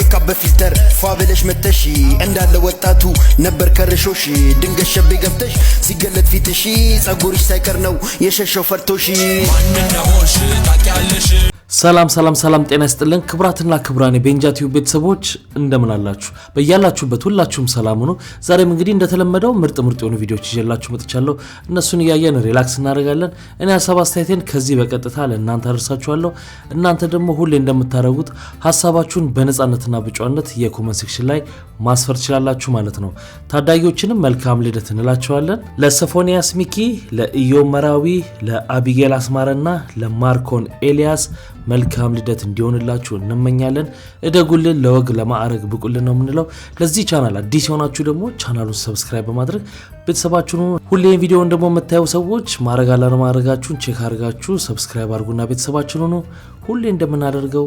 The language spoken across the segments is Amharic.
ሜካፕ በፊልተር ፋብለሽ መተሽ እንዳለ ወጣቱ ነበር ከርሾሽ ድንገት ሸቤ ገብተሽ ሲገለጥ ፊትሽ ጸጉርሽ ሳይቀር ነው የሸሸው ፈርቶሽ ማንነሆሽ ታውቂያለሽ ሰላም ጤና ይስጥልን ክብራትና ክብራኔ ቤንጃ ቲዩብ ቤተሰቦች እንደምን አላችሁ በእያላችሁበት ሁላችሁም ሰላም ሁኑ ዛሬም እንግዲህ እንደተለመደው ምርጥ የሆኑ ቪዲዮዎች ይዤላችሁ መጥቻለሁ እነሱን ያያየን ሪላክስ እናደርጋለን እኔ ሐሳብ አስተያየቴን ከዚህ በቀጥታ ለእናንተ አደርሳችኋለሁ እናንተ ደግሞ ሁሌ እንደምታደርጉት ሐሳባችሁን በነጻነትና በጨዋነት የኮሜንት ሴክሽን ላይ ማስፈር ትችላላችሁ ማለት ነው ታዳጊዎችንም መልካም ልደት እንላችኋለን ለሶፎኒያስ ሚኪ ለኢዮብ መራዊ ለአቢጌል አስማረና ለማርኮን ኤሊያስ መልካም ልደት እንዲሆንላችሁ እንመኛለን እደጉልን ለወግ ለማዕረግ ብቁልን ነው ምንለው ለዚህ ቻናል አዲስ ሆናችሁ ደግሞ ቻናሉን ሰብስክራይብ በማድረግ ቤተሰባችሁን ሁሌ ቪዲዮውን ደግሞ መታየው ሰዎች ማረጋችሁን ቼክ አድርጋችሁ ሰብስክራይብ አድርጉና ቤተሰባችሁን ሁሌ እንደምናደርገው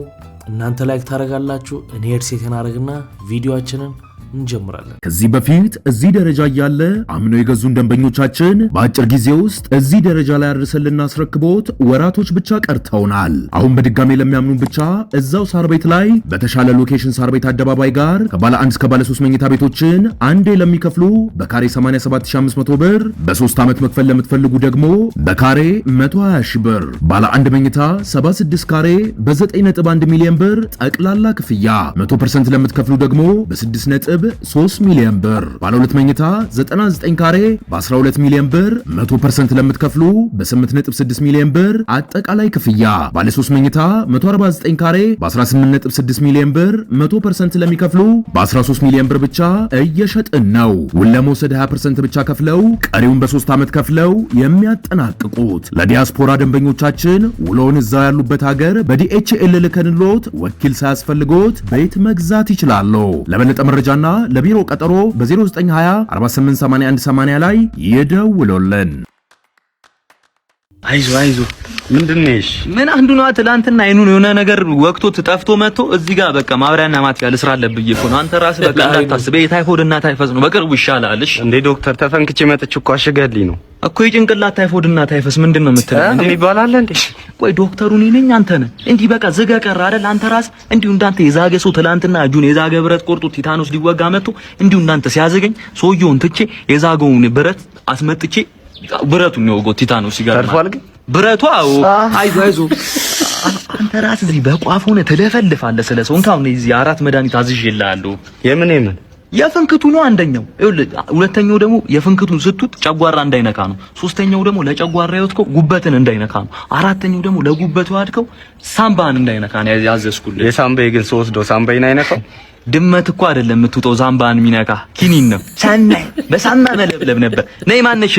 እናንተ ላይክ ታረጋላችሁ እኔ ሄድሴትን አረግና ቪዲዮአችንን እንጀምራለን ከዚህ በፊት እዚህ ደረጃ ያለ አምኖ የገዙን ደንበኞቻችን በአጭር ጊዜ ውስጥ እዚህ ደረጃ ላይ አድርሰልና አስረክቦት ወራቶች ብቻ ቀርተውናል አሁን በድጋሜ ለሚያምኑን ብቻ እዛው ሳር ቤት ላይ በተሻለ ሎኬሽን ሳር ቤት አደባባይ ጋር ከባለ 1 እስከ ባለ 3 መኝታ ቤቶችን አንዴ ለሚከፍሉ በካሬ 87500 ብር በ3 ዓመት መክፈል ለምትፈልጉ ደግሞ በካሬ 120 ብር ባለ 1 መኝታ 76 ካሬ በ9.1 ሚሊዮን ብር ጠቅላላ ክፍያ 100% ለምትከፍሉ ደግሞ በ6 3 ሚሊዮን ብር ባለ 2 መኝታ 99 ካሬ በ12 ሚሊዮን ብር 100% ለምትከፍሉ በ8.6 ሚሊዮን ብር አጠቃላይ ክፍያ ባለ 3 መኝታ 149 ካሬ በ18.6 ሚሊዮን ብር 100% ለሚከፍሉ በ13 ሚሊዮን ብር ብቻ እየሸጥን ነው ውል ለመውሰድ 20% ብቻ ከፍለው ቀሪውን በ3 ዓመት ከፍለው የሚያጠናቅቁት ለዲያስፖራ ደንበኞቻችን ውሎን እዛው ያሉበት ሀገር በዲኤችኤል ልከንሎት ወኪል ሳያስፈልጎት ቤት መግዛት ይችላሉ ለበለጠ መረጃና ለቢሮ ቀጠሮ በ0920 488180 ላይ ይደውሉልን አይዞ ምንድነሽ ምን አንዱ ነው አትላንትና አይኑን የሆነ ነገር ወቅቶት ጠፍቶ መጥቶ እዚህ ጋር በቃ ማብሪያና ማጥፊያ ልስራ አለብኝ እኮ ነው አንተ ራስህ በቃ እንዳታስብ ታይፎድና ታይፈስ ነው በቅርቡ ይሻላልሽ እንዴ ዶክተር ተፈንክቼ መጥቼ እኮ አሽገልኝ ነው እኮ የጭንቅላት ታይፎድና ታይፈስ ምንድነው የምትለው እንዴ ይባላል እንዴ ቆይ ዶክተሩ ነኝ አንተ ነህ እንዴ በቃ ዘጋ ቀር አይደል አንተ ራስ እንዴው እንዳንተ የዛገ ሰው ትላንትና እጁን የዛገ ብረት ቆርጦ ቲታኖስ ሊወጋ መጥቶ እንዴው እንዳንተ ሲያዘገኝ ሰውየውን ትቼ የዛገውን ብረት አስመጥቼ ብረቱን ነው ወጎ ቲታኖስ ሲጋር ታርፋል ግን ብረቱ አይዞ አንተ ራስ እዚህ በቋፍ ሆነ ተለፈልፋለህ ስለሰው እንካው ነው እዚህ አራት መድኃኒት አዝዤልሃለሁ የምን የፍንክቱ ነው አንደኛው ሁለተኛው ደግሞ የፍንክቱን ስትውጥ ጨጓራ እንዳይነካ ነው ሶስተኛው ደግሞ ለጨጓራ ያወጥከው ጉበትን እንዳይነካ ነው አራተኛው ደግሞ ለጉበቱ ያድከው ሳምባን እንዳይነካ ነው ያዘዝኩልህ የሳምባዬ ግን ወስዶ ሳምባዬን አይነካው ድመት እኮ አይደለም የምትውጠው ዛምባን ሚነካ ኪኒን ነው ሰናይ በሳማ መለብለብ ነበር ነይ ማነሽ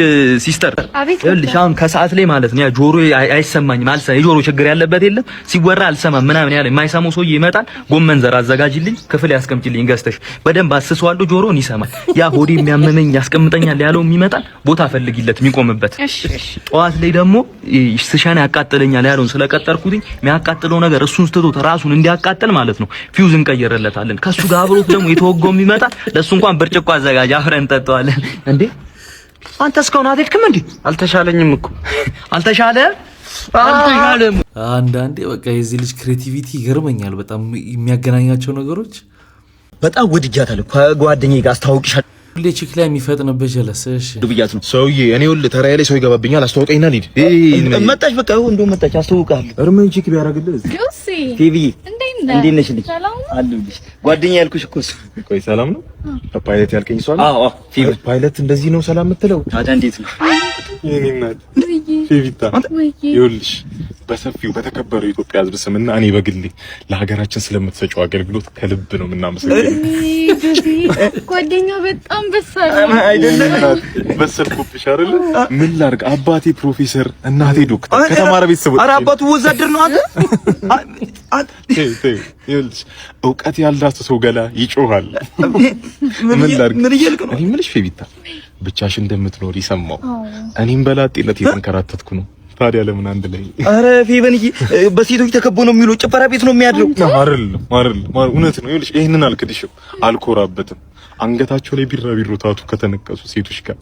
ሲስተር ይኸውልሽ አሁን ከሰዓት ላይ ማለት ነው ያ ጆሮ አይሰማኝም አልሰማ የጆሮ ችግር ያለበት የለም ሲወራ አልሰማም ምናምን ያለ የማይሰማው ሰውዬ ይመጣል ጎመን ዘር አዘጋጅልኝ ክፍል ያስቀምጪልኝ ገዝተሽ በደንብ አስሰዋለሁ ጆሮን ይሰማል ያ ሆዴ የሚያመመኝ ያስቀምጠኛል ያለው የሚመጣል ቦታ ፈልጊለት የሚቆምበት ጠዋት ላይ ደግሞ ስሻና ያቃጥለኛል ያለውን ስለቀጠርኩትኝ የሚያቃጥለው ነገር እሱን ስትቶት ራሱን እንዲያቃጥል ማለት ነው ፊውዝ እንቀየርለታለን ከሱ ጋር አብሮት ደግሞ የተወጋው የሚመጣ ለሱ እንኳን ብርጭቆ አዘጋጅ አፍረን እንጠጣዋለን እንዴ አንተ እስካሁን አትልክም እንዴ አልተሻለኝም እኮ አልተሻለም አንዳንዴ በቃ የዚህ ልጅ ክሬቲቪቲ ይገርመኛል በጣም የሚያገናኛቸው ነገሮች በጣም ወድጃታለሁ ከጓደኛዬ ጋር አስተዋውቅሻለሁ ሁሌ ቺክ ላይ የሚፈጥንበት ጀለሰሽ ዱብያት ነው ሰውዬ እኔ ሁሉ ተራዬ ላይ ሰው ይገባብኛል አስተዋውቀኝና ልሂድ መጣች በቃ እንደው መጣች አስተዋውቃለሁ እርምን ቺክ ቢያረግልህ ጆሲ ቲቪ እንዴት ነሽ ልጅ አለሁልሽ ጓደኛ ያልኩሽ እኮ ቆይ ሰላም ነው ፓይለት ያልከኝ ሰው አለ አዎ ቲቪ ፓይለት እንደዚህ ነው ሰላም የምትለው ታዲያ እንዴት ነው የኔናት ፊቪታ ይኸውልሽ በሰፊው በተከበረው ኢትዮጵያ ሕዝብ ስምና እኔ በግሌ ለሀገራችን ስለምትሰጪው አገልግሎት ከልብ ነው የምናመሰግነው ጓደኛ በጣም በሰለ አይደለም በሰልኩብሽ አይደል ምን ላድርግ አባቴ ፕሮፌሰር እናቴ ዶክተር ከተማረ ቤተሰቦች ኧረ አባቱ ወዛደር ነው አንተ ይኸውልሽ እውቀት ያልዳሰሰው ሰው ገላ ይጮሃል ምን ላድርግ ምን እያልክ ነው እኔ ምንሽ ፊቪታ ብቻሽን እንደምትኖር ይሰማው እኔም በላጤነት የተንከራተትኩ ነው ታዲያ ለምን አንድ ላይ አረ ፌበንዬ በሴቶች ተከቦ ነው የሚለው ጭፈራ ቤት ነው የሚያድረው አይደለም እውነት ነው ይኸውልሽ ይሄንን አልክድሽም አልኮራበትም አንገታቸው ላይ ቢራቢሮ ታቱ ከተነቀሱ ሴቶች ጋር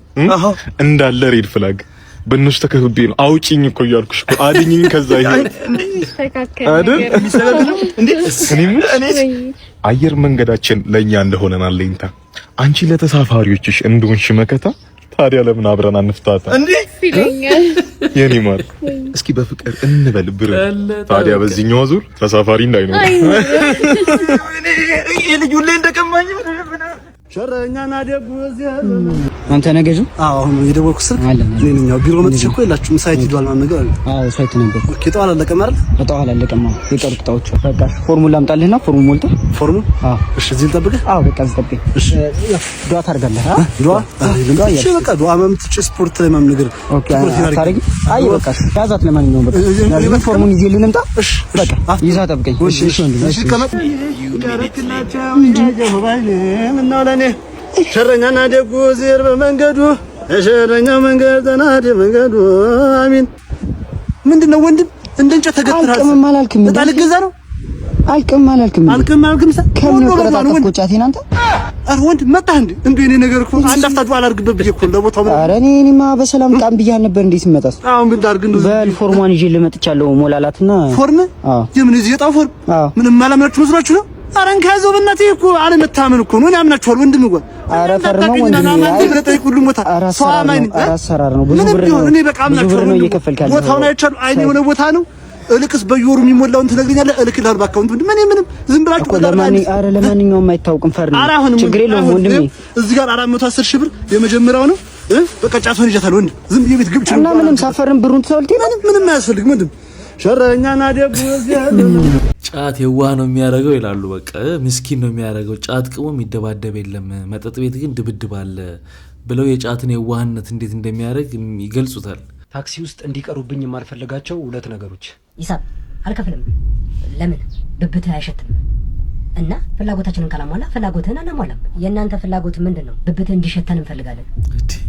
እንዳለ ሬድ ፍላግ በእነሱ ተከብቤ ነው። አውጪኝ እኮ እያልኩሽ እኮ አድኝኝ። ከዛ ይሄ አይደል እኔ አየር መንገዳችን ለኛ እንደሆነና ለእንታ አንቺ ለተሳፋሪዎችሽ እንደሆንሽ መከታ። ታዲያ ለምን አብረን አንፍታታ እንዴ? ይለኛል የኔ ማር። እስኪ በፍቅር እንበል ብር። ታዲያ በዚህኛው ዙር ተሳፋሪ እንዳይኖር እኔ ልጅ ሁሌ እንደቀማኝ ሸረኛና ደጉ ዘር አንተ ነገጁ? አዎ አሁን የደወልኩት ስልክ ለኛው ቢሮ መጥቼ እኮ የላችሁም ሳይት ሄዷል ማለት ነገር አለ። አዎ ሳይት ነበር። ኦኬ ጠዋል አላለቀም አይደል? ጠዋል አላለቀም። የቀሩ ቅጣዎች በቃ ፎርሙላ አምጣልህና ፎርሙ ሞልተ ፎርሙ። አዎ እሺ፣ እዚህ ልጠብቅህ? አዎ በቃ እዚህ ጠብቀኝ። እሺ ዱአ ታርጋለህ? ዱአ እሺ፣ በቃ ዱአ መምትጭ ስፖርት ላይ ማም ነገር ኦኬ ታርጊ። አይ በቃ ያዛት። ለማንኛውም በቃ ያለው ፎርሙን ይዤ ልምጣ። እሺ በቃ ይዛ ጠብቀኝ። እሺ እሺ እሺ ከመጣ ያረክላቸው ያጀው ባይኔ ምነው ለኔ ሸረኛና ደጉ ዘር በመንገዱ ሸረኛው መንገድ ተናደ መንገዱ አሚን። ምንድነው ወንድም እንደ እንጨት ተገትራል። አልቅም አላልክም? ታልገዛ ነው አልቅም አላልክም? አልቅም ከምን ወቀጣጣ ቆጫቴን አንተ አረ ወንድ መጣህ እንዴ? እንዴ እኔ ነገር እኮ አንድ አፍታ ዱአ አላርግበት ብዬ እኮ ለቦታው ምን አረ እኔማ በሰላም ቃም ብያል ነበር። እንዴት ይመጣስ? አሁን ግን ዳርግ እንደዚህ በል ፎርሟን ይዤ ልመጥቻለሁ። ሞላላትና ፎርም የምን እዚህ የጣው ፎርም ምንም ማላምናችሁ መስራችሁ ነው? አረን ካዘው በእናትህ እኮ አለመታመን እኮ ነው። እኔ አምናችኋል ወንድም እኮ አረ ፈርመው ወንድም ሁሉም ቦታ አሰራር ነው። ብዙ ብር ነው። እኔ በቃ አምናችኋል ነው እየከፈልካለሁ። ቦታውን አይቻሉ አይኔ የሆነ ቦታ ነው። እልክስ በየወሩ የሚሞላውን ትነግረኛለህ። እልክልሃል በአካውንት ወንድም። እኔ ምንም ዝም ብላችሁ ለማንኛውም አይታወቅም። ፈር ነው ችግር የለውም ወንድሜ። እዚህ ጋር 410 ሺህ ብር የመጀመሪያው ነው። በቃ ጫሶን ይጃታል ወንድም። ዝም ብዬ ቤት ግብጭ እና ምንም ሳፈርም ብሩን ተወልቴ ምንም አያስፈልግም ወንድም። ሸረኛና ደጉ ጫት የዋህ ነው የሚያደርገው ይላሉ። በቃ ምስኪን ነው የሚያደርገው። ጫት ቅሞ የሚደባደብ የለም፣ መጠጥ ቤት ግን ድብድብ አለ ብለው የጫትን የዋህነት እንዴት እንደሚያደርግ ይገልጹታል። ታክሲ ውስጥ እንዲቀሩብኝ የማልፈልጋቸው ሁለት ነገሮች። ይሳብ አልከፍልም። ለምን ብብትህ አይሸትም? እና ፍላጎታችንን ካላሟላ ፍላጎትህን አናሟላም። የእናንተ ፍላጎት ምንድን ነው? ብብትህ እንዲሸተን እንፈልጋለን።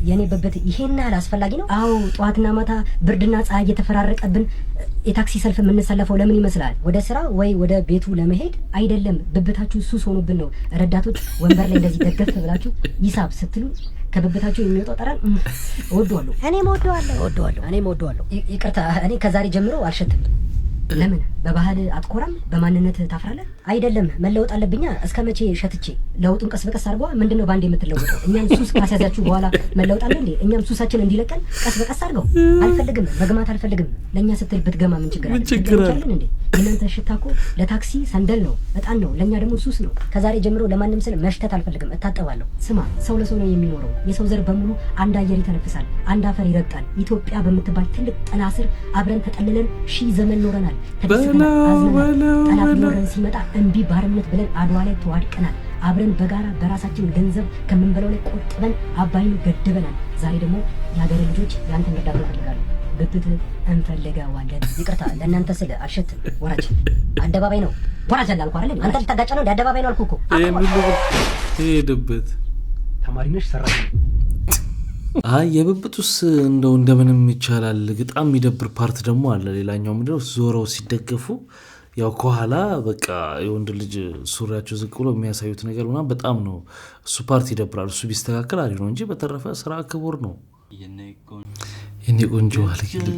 የኔ ብብት ይሄን ያህል አስፈላጊ ነው? አዎ ጠዋትና ማታ ብርድና ፀሐይ እየተፈራረቀብን የታክሲ ሰልፍ የምንሰለፈው ለምን ይመስላል? ወደ ስራ ወይ ወደ ቤቱ ለመሄድ አይደለም። ብብታችሁ ሱስ ሆኖብን ነው። ረዳቶች ወንበር ላይ እንደዚህ ደገፍ ብላችሁ ይሳብ ስትሉ ከብብታችሁ የሚወጣው ጠረን እወደዋለሁ። እኔም እወደዋለሁ። ይቅርታ እኔ ከዛሬ ጀምሮ አልሸትም። ለምን? በባህል አትኮራም? በማንነት ታፍራለህ? አይደለም መለወጥ አለብኛ። እስከ መቼ ሸትቼ? ለውጡን ቀስ በቀስ አድርገዋ። ምንድነው ባንዴ የምትለወጠው? እኛም ሱስ ካስያዛችሁ በኋላ መለወጥ አለ እንዴ? እኛም ሱሳችን እንዲለቀን ቀስ በቀስ አድርገው። አልፈልግም፣ መግማት አልፈልግም። ለእኛ ስትል ብትገማ ምን ችግር አለ እንዴ? የእናንተ ሽታ እኮ ለታክሲ ሰንደል ነው፣ እጣን ነው። ለእኛ ደግሞ ሱስ ነው። ከዛሬ ጀምሮ ለማንም ስል መሽተት አልፈልግም፣ እታጠባለሁ። ስማ፣ ሰው ለሰው ነው የሚኖረው። የሰው ዘር በሙሉ አንድ አየር ይተነፍሳል፣ አንድ አፈር ይረግጣል። ኢትዮጵያ በምትባል ትልቅ ጥላ ስር አብረን ተጠልለን 1000 ዘመን ኖረናል። ጠላት ሊኖረን ሲመጣ እምቢ ባርነት ብለን አድዋ ላይ ተዋድቀናል። አብረን በጋራ በራሳችን ገንዘብ ከምንበላው ላይ ቆጥበን አባይን ገድበናል። ዛሬ ደግሞ የሀገሬ ልጆች ያንተን እርዳታ እንፈልጋለን። ብብት እንፈልጋለን። ይቅርታ ለእናንተ ስለ አልሸትም። ወራጅ አደባባይ ነው። ወራጅ አላልኩ አይደል? አንተ ልታጋጫ ነው። አደባባይ ነው አልኩ እኮ። ሄድበት ተማሪ ነሽ ሰራተኛ? አይ የብብቱስ እንደው እንደምንም ይቻላል። በጣም የሚደብር ፓርት ደግሞ አለ። ሌላኛው ምንድነው ዞረው ሲደገፉ ያው ከኋላ በቃ የወንድ ልጅ ሱሪያቸው ዝቅ ብሎ የሚያሳዩት ነገር ምናምን በጣም ነው። እሱ ፓርት ይደብራል። እሱ ቢስተካከል አሪፍ ነው እንጂ በተረፈ ስራ ክቡር ነው። የኔ ቆንጆ አልግል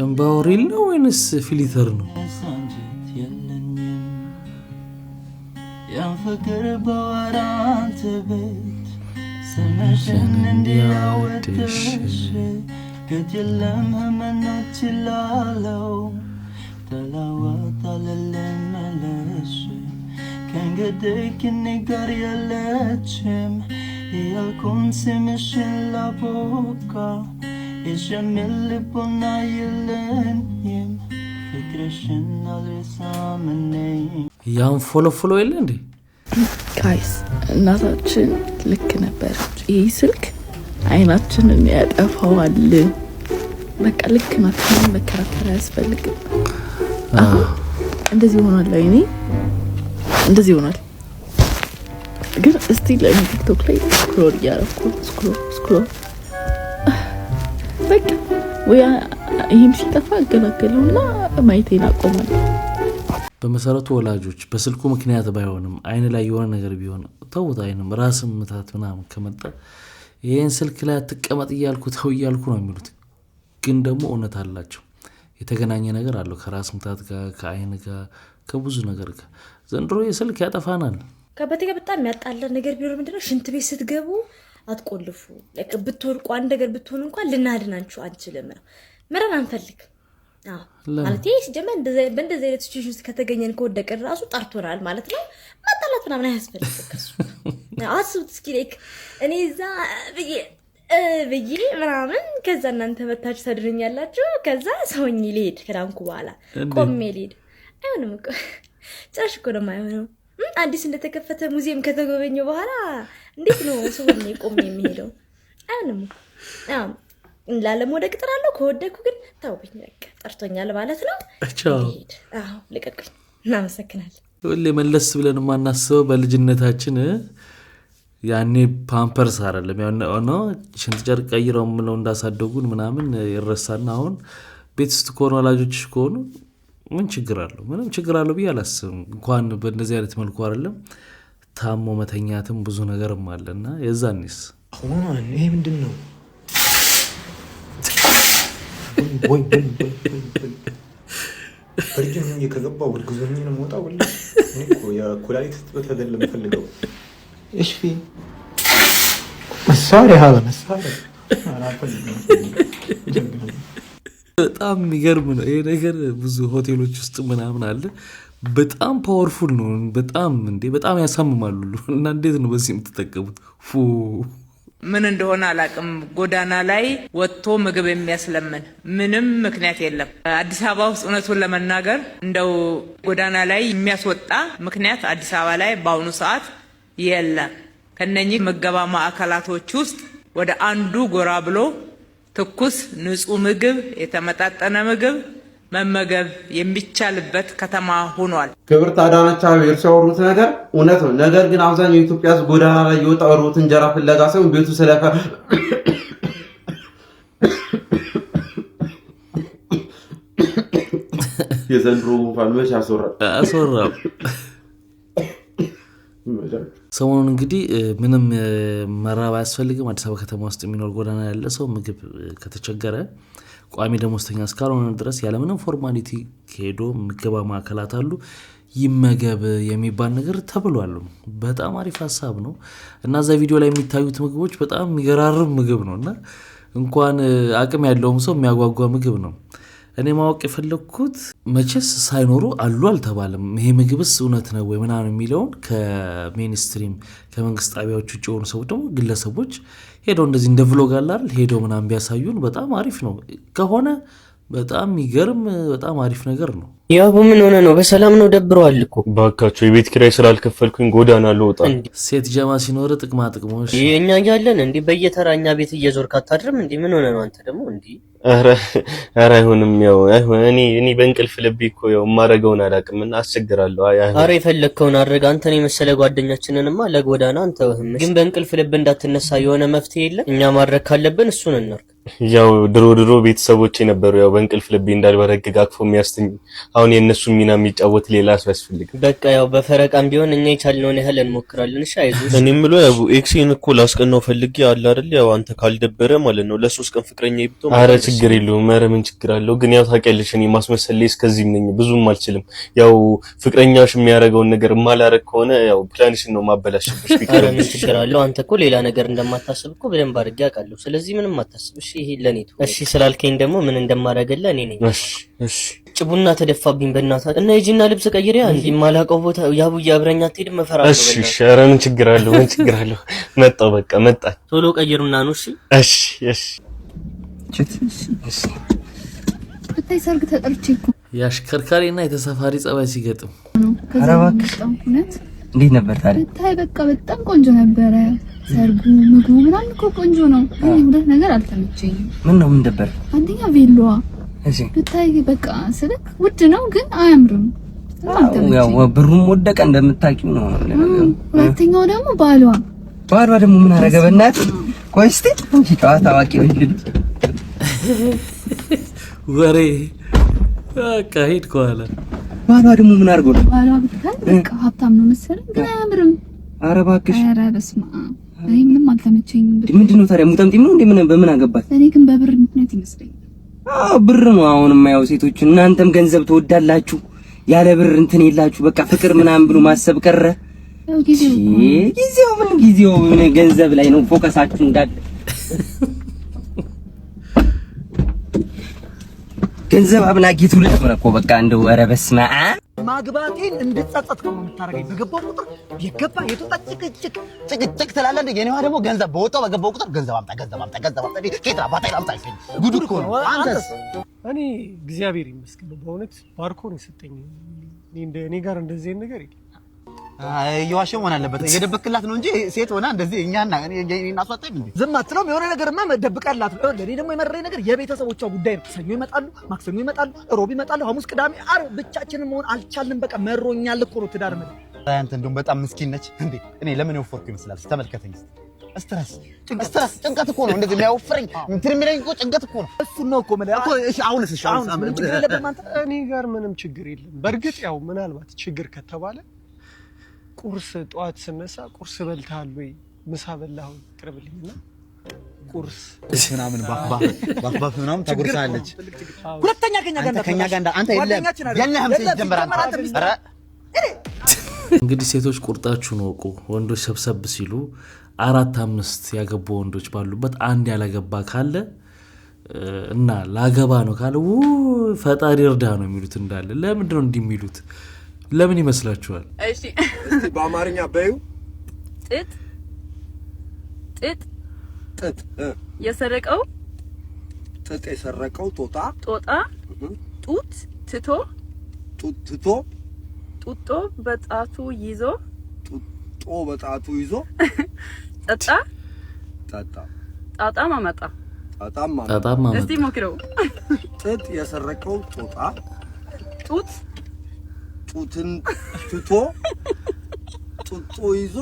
እምባውሪል ነው ወይንስ ፊሊተር ነው? ፍቅር በወራንተ ቤት ስምሽን እንዲያወድሽ ከትለም ህመኖች ላለው ተላወጣ ለለመለሽ ከእንግዲህ ከኔ ጋር የለችም ያልኩን ስምሽን ላቦካ የሸሚል ልቦና የለኝም ፍቅርሽን አልረሳምነኝ። ያን ፎሎ የለ እንዴ ጋይስ? እናታችን ልክ ነበረች። ይህ ስልክ አይናችንን ያጠፋዋል። በቃ ልክ ናት። መከራከር አያስፈልግም። እንደዚህ ሆኗል። አይኔ እንደዚህ ሆኗል። ግን እስቲ ላይ ቲክቶክ ላይ ስክሮል እያረኩ ስክሮል በቃ ወይ ይህም ሲጠፋ አገላገለውና ማየቴን አቆማለሁ። በመሰረቱ ወላጆች በስልኩ ምክንያት ባይሆንም አይን ላይ የሆነ ነገር ቢሆን ተውት፣ አይንም ራስም ምታት ምናምን ከመጣ ይሄን ስልክ ላይ አትቀመጥ እያልኩ ተው እያልኩ ነው የሚሉት። ግን ደግሞ እውነት አላቸው፣ የተገናኘ ነገር አለው ከራስ ምታት ጋር ከአይን ጋር ከብዙ ነገር ጋር። ዘንድሮ የስልክ ያጠፋናል። ከበቴ ጋር በጣም ያጣለ ነገር ቢኖር ምንድነው ሽንት ቤት ስትገቡ አትቆልፉ። ለክ ብትወርቁ አንድ ነገር ብትሆን እንኳን ልናድናችሁ አንችልም ነው መረን አንፈልግ። ማለት ይሄ ሲጀመር በእንደዚህ አይነት ሲቹዌሽን ውስጥ ከተገኘን ከወደቀን ራሱ ጠርቶናል ማለት ነው። ማጣላት ምናምን አያስፈልግም። ከሱ አስቡት እስኪ ላይክ እኔ እዛ ብዬ ምናምን ከዛ እናንተ መታችሁ ታድርኛላችሁ። ከዛ ሰውኝ ሊሄድ ከዳንኩ በኋላ ቆሜ ሊሄድ አይሆንም እኮ ጭራሽ እኮ ነው የማይሆነው። አዲስ እንደተከፈተ ሙዚየም ከተጎበኘ በኋላ እንዴት ነው ሰውኝ ቆሜ የሚሄደው? አይሆንም። ላለም ወደ ቅጥር አለው ከወደኩ ግን ታውብኝ በቃ ጠርቶኛል ማለት ነው። ልቀቁኝ። እናመሰግናለን። ሁሌ መለስ ብለን ማናስበው በልጅነታችን ያኔ ፓምፐርስ አይደለም ያው ሽንት ጨርቅ ቀይረው ምለው እንዳሳደጉን ምናምን ይረሳና አሁን ቤት ውስጥ ከሆኑ ወላጆች ከሆኑ ምን ችግር አለው? ምንም ችግር አለው ብዬ አላስብም። እንኳን በእንደዚህ አይነት መልኩ አይደለም ታሞ መተኛትም ብዙ ነገርም አለና የዛኔስ ይሄ ምንድነው? ወይ በርጅም ከገባው ወልግዞኝ ነው የምወጣው ወላ እኮ ያ ኩላሊት በተደለም ፈልገው እሺ መሳሪያ በጣም የሚገርም ነው ይሄ ነገር። ብዙ ሆቴሎች ውስጥ ምናምን አለ። በጣም ፓወርፉል ነው። በጣም ያሳምማሉ። እና እንዴት ነው በዚህ የምትጠቀሙት? ምን እንደሆነ አላቅም። ጎዳና ላይ ወጥቶ ምግብ የሚያስለምን ምንም ምክንያት የለም። አዲስ አበባ ውስጥ እውነቱን ለመናገር እንደው ጎዳና ላይ የሚያስወጣ ምክንያት አዲስ አበባ ላይ በአሁኑ ሰዓት የለም። ከነኚህ ምገባ ማዕከላቶች ውስጥ ወደ አንዱ ጎራ ብሎ ትኩስ ንጹህ ምግብ፣ የተመጣጠነ ምግብ መመገብ የሚቻልበት ከተማ ሆኗል። ክብርት አዳነች አቤቤ ያወሩት ነገር እውነት ነው። ነገር ግን አብዛኛው የኢትዮጵያ ሕዝብ ጎዳና ላይ የወጣው ሩት እንጀራ ፍለጋ ሳይሆን ቤቱ ስለፈር የዘንድሮ ፋልመሽ አስወራው። ሰሞኑን እንግዲህ ምንም መራብ አያስፈልግም። አዲስ አበባ ከተማ ውስጥ የሚኖር ጎዳና ያለ ሰው ምግብ ከተቸገረ ቋሚ ደሞዝተኛ እስካልሆነ ድረስ ያለምንም ፎርማሊቲ ሄዶ ምገባ ማዕከላት አሉ ይመገብ የሚባል ነገር ተብሏል። በጣም አሪፍ ሀሳብ ነው እና እዛ ቪዲዮ ላይ የሚታዩት ምግቦች በጣም የሚገራርም ምግብ ነው እና እንኳን አቅም ያለውም ሰው የሚያጓጓ ምግብ ነው። እኔ ማወቅ የፈለኩት መቼስ ሳይኖሩ አሉ አልተባለም። ይሄ ምግብስ እውነት ነው ወይ ምናምን የሚለውን ከሜንስትሪም ከመንግስት ጣቢያዎች ውጭ የሆኑ ሰዎች ደግሞ ግለሰቦች ሄደው እንደዚህ እንደ ቭሎግ አለ አይደል ሄደው ምናምን ቢያሳዩን በጣም አሪፍ ነው። ከሆነ በጣም ይገርም በጣም አሪፍ ነገር ነው። ያው ምን ሆነ ነው? በሰላም ነው? ደብረዋል እኮ ባካቸው የቤት ኪራይ ስላልከፈልኩኝ ጎዳና ልወጣ። ሴት ጀማ ሲኖር ጥቅማ ጥቅሞች የኛ ያለን እንዴ በየተራኛ ቤት እየዞርክ አታድርም እንዴ? ምን ሆነ ነው አንተ ደግሞ እንዴ? ኧረ አይሆንም። ያው እኔ በእንቅልፍ ልቤ እኮ ያው ማረገውን አላውቅምና አስቸግራለሁ። ኧረ የፈለከውን አድርግ። አንተን የመሰለ ጓደኛችንንማ ለጎዳና አንተውህም። ግን በእንቅልፍ ልብ እንዳትነሳ የሆነ መፍትሄ የለም? እኛ ማድረግ ካለብን እሱን እናርግ። ያው ድሮ ቤተሰቦቼ ነበሩ ያው በእንቅልፍ ልቤ እንዳልበረግግ አቅፎ የሚያስተኝ። አሁን የነሱን ሚና የሚጫወት ሌላ ሰው ያስፈልጋል። በቃ ያው በፈረቃም ቢሆን እኛ የቻልነውን ያህል እንሞክራለን። እሺ አይዞህ። እኔ የምለው ያው ኤክሴን እኮ ላስቀናው ፈልጌ አለ አይደል? ያው አንተ ካልደበረ ማለት ነው ለ3 ቀን ፍቅረኛ ይብቶ። ኧረ ችግር የለውም። ኧረ ምን ችግር አለው? ግን ያው ታውቂያለሽ እኔ ማስመሰል ላይ እስከዚህም ነኝ፣ ብዙም አልችልም። ያው ፍቅረኛሽ የሚያደርገውን ነገር ማላረግ ከሆነ ያው ፕላንሽን ነው ማበላሽብሽ። ኧረ ምን ችግር አለው? አንተ እኮ ሌላ ነገር እንደማታስብ እኮ በደንብ አድርጌ አውቃለሁ። ስለዚህ ምንም አታስብ። እሺ ይሄ ለኔ ነው። እሺ ስላልከኝ ደግሞ ምን እንደማደርግልህ እኔ ነኝ። እሺ ጭቡና ተደፋብኝ በእናትህ እና የጂና ልብስ ቀይሪያ እንዴ ማላቀው ቦታ ያቡዬ አብረኛ አትሄድም መፈራ ነው። እሺ ኧረ ምን ችግር አለው? ምን ችግር አለው? መጣው በቃ መጣ። ቶሎ ቀይሩና ነው። እሺ ብታይ ሰርግ ተጠርቼ እኮ ያሽከርካሪና የተሳፋሪ ጸባይ ሲገጥም አረባክሽ እንዴት ነበር ታዲያ? ብታይ በቃ በጣም ቆንጆ ነበረ። ሰርጉ ምግቡ ምናምን እኮ ቆንጆ ነው። እኔ ሁለት ነገር አልተመቸኝም። ምን ነው? ምን ነበር? አንደኛ ቬሎዋ እሺ ብታይ በቃ ስልክ ውድ ነው ግን አያምርም። ያው ብሩም ወደቀ እንደምታውቂው ነው። ሁለተኛው ደግሞ ባሏ ደግሞ ምን አረገ? በእናትህ ቆይ እስቲ ጨዋታ አዋቂዎች ልጅ ወሬ በቃ ሄድ ከኋላ ባሏ ደግሞ ምን አድርጎ ነው? ባሏ ብታይ በቃ ሀብታም ነው መሰለኝ ግን አያምርም። ኧረ እባክሽ። ኧረ በስመ አብ እኔ ምንም አልተመቸኝም። ምንድነው ታዲያ ሙጠምጢም ነው እንዴ? በምን አገባት? እኔ ግን በብር ምክንያት ይመስለኛል። ብር ነው አሁን የማየው ሴቶች። እናንተም ገንዘብ ትወዳላችሁ፣ ያለ ብር እንትን የላችሁ። በቃ ፍቅር ምናምን ብሎ ማሰብ ቀረ። ጊዜው ምን ገንዘብ ላይ ነው ፎከሳችሁ እንዳለ። ገንዘብ አብላጊቱ ለምን እኮ በቃ እንደው ኧረ በስመ አብ ማግባቴን እንድጸጸት ነው የምታረገኝ። በገባው ቁጥር የገባ የወጣ ጭቅጭቅ ትላለህ እንዴ? የኔዋ ደግሞ ገንዘብ በገባው ቁጥር ገንዘብ አምጣ ኬታ ባታይ አምጣ ይፈኝ ጉድ እኮ ነው። አንተስ? እኔ እግዚአብሔር ይመስገን በእውነት ባርኮ ነው የሰጠኝ። እኔ ጋር እንደዚህ ነገር የለም። እየዋሸ መሆን አለበት። እየደበክላት ነው እንጂ ሴት ሆና እንደዚህ እኛና እናስወጣኝ እንዴ? ዝም አትለውም? የሆነ ነገርማ መደብቃላት ነው። እኔ ደግሞ የመረረኝ ነገር የቤተሰቦቿ ጉዳይ ነው። ሰኞ ይመጣሉ፣ ማክሰኞ ይመጣሉ፣ ሮብ ይመጣሉ፣ ሐሙስ፣ ቅዳሜ፣ ዓርብ ብቻችንን መሆን አልቻልንም። በቃ መሮኛል እኮ ነው ትዳር ማለት። አንተ እንደውም በጣም ምስኪን ነች እንዴ! እኔ ለምን የወፈርኩ ይመስላል? ተመልከተኝ። ስትረስ ጭንቀት እኮ ነው እንደዚህ የሚያወፍረኝ። እንትን የሚለኝ እኮ ጭንቀት እኮ ነው። እሱን ነው እኮ ማለት እኮ። እሺ አሁንስ? እሺ አሁን ምንም ችግር የለብህም አንተ? እኔ ጋር ምንም ችግር የለም። በእርግጥ ያው ምናልባት ችግር ከተባለ ቁርስ ጠዋት ስነሳ ቁርስ በልተሃል ወይ ምሳ በላህ ቅርብልኝና ቁርስ ምናምን ባፍ ምናምን ታጎርሳለች። ሁለተኛ ከኛ ጋር አንተ የለህም ሲጀምር አንተ። ኧረ እንግዲህ ሴቶች ቁርጣችሁን ወቁ። ወንዶች ሰብሰብ ሲሉ 4-5 ያገቡ ወንዶች ባሉበት አንድ ያላገባ ካለ እና ላገባ ነው ካለ ፈጣሪ እርዳ ነው የሚሉት እንዳለ። ለምንድን ነው እንዲህ የሚሉት? ለምን ይመስላችኋል? እሺ እስቲ በአማርኛ በዩ። ጥጥ የሰረቀው ጥጥ የሰረቀው ጦጣ ጡት ትቶ ጡጦ በጣቱ ይዞ ጣጣ ማመጣ እስቲ ሞክረው። ጥጥ የሰረቀው ጦጣ ጡትን ትቶ ጡጦ ይዞ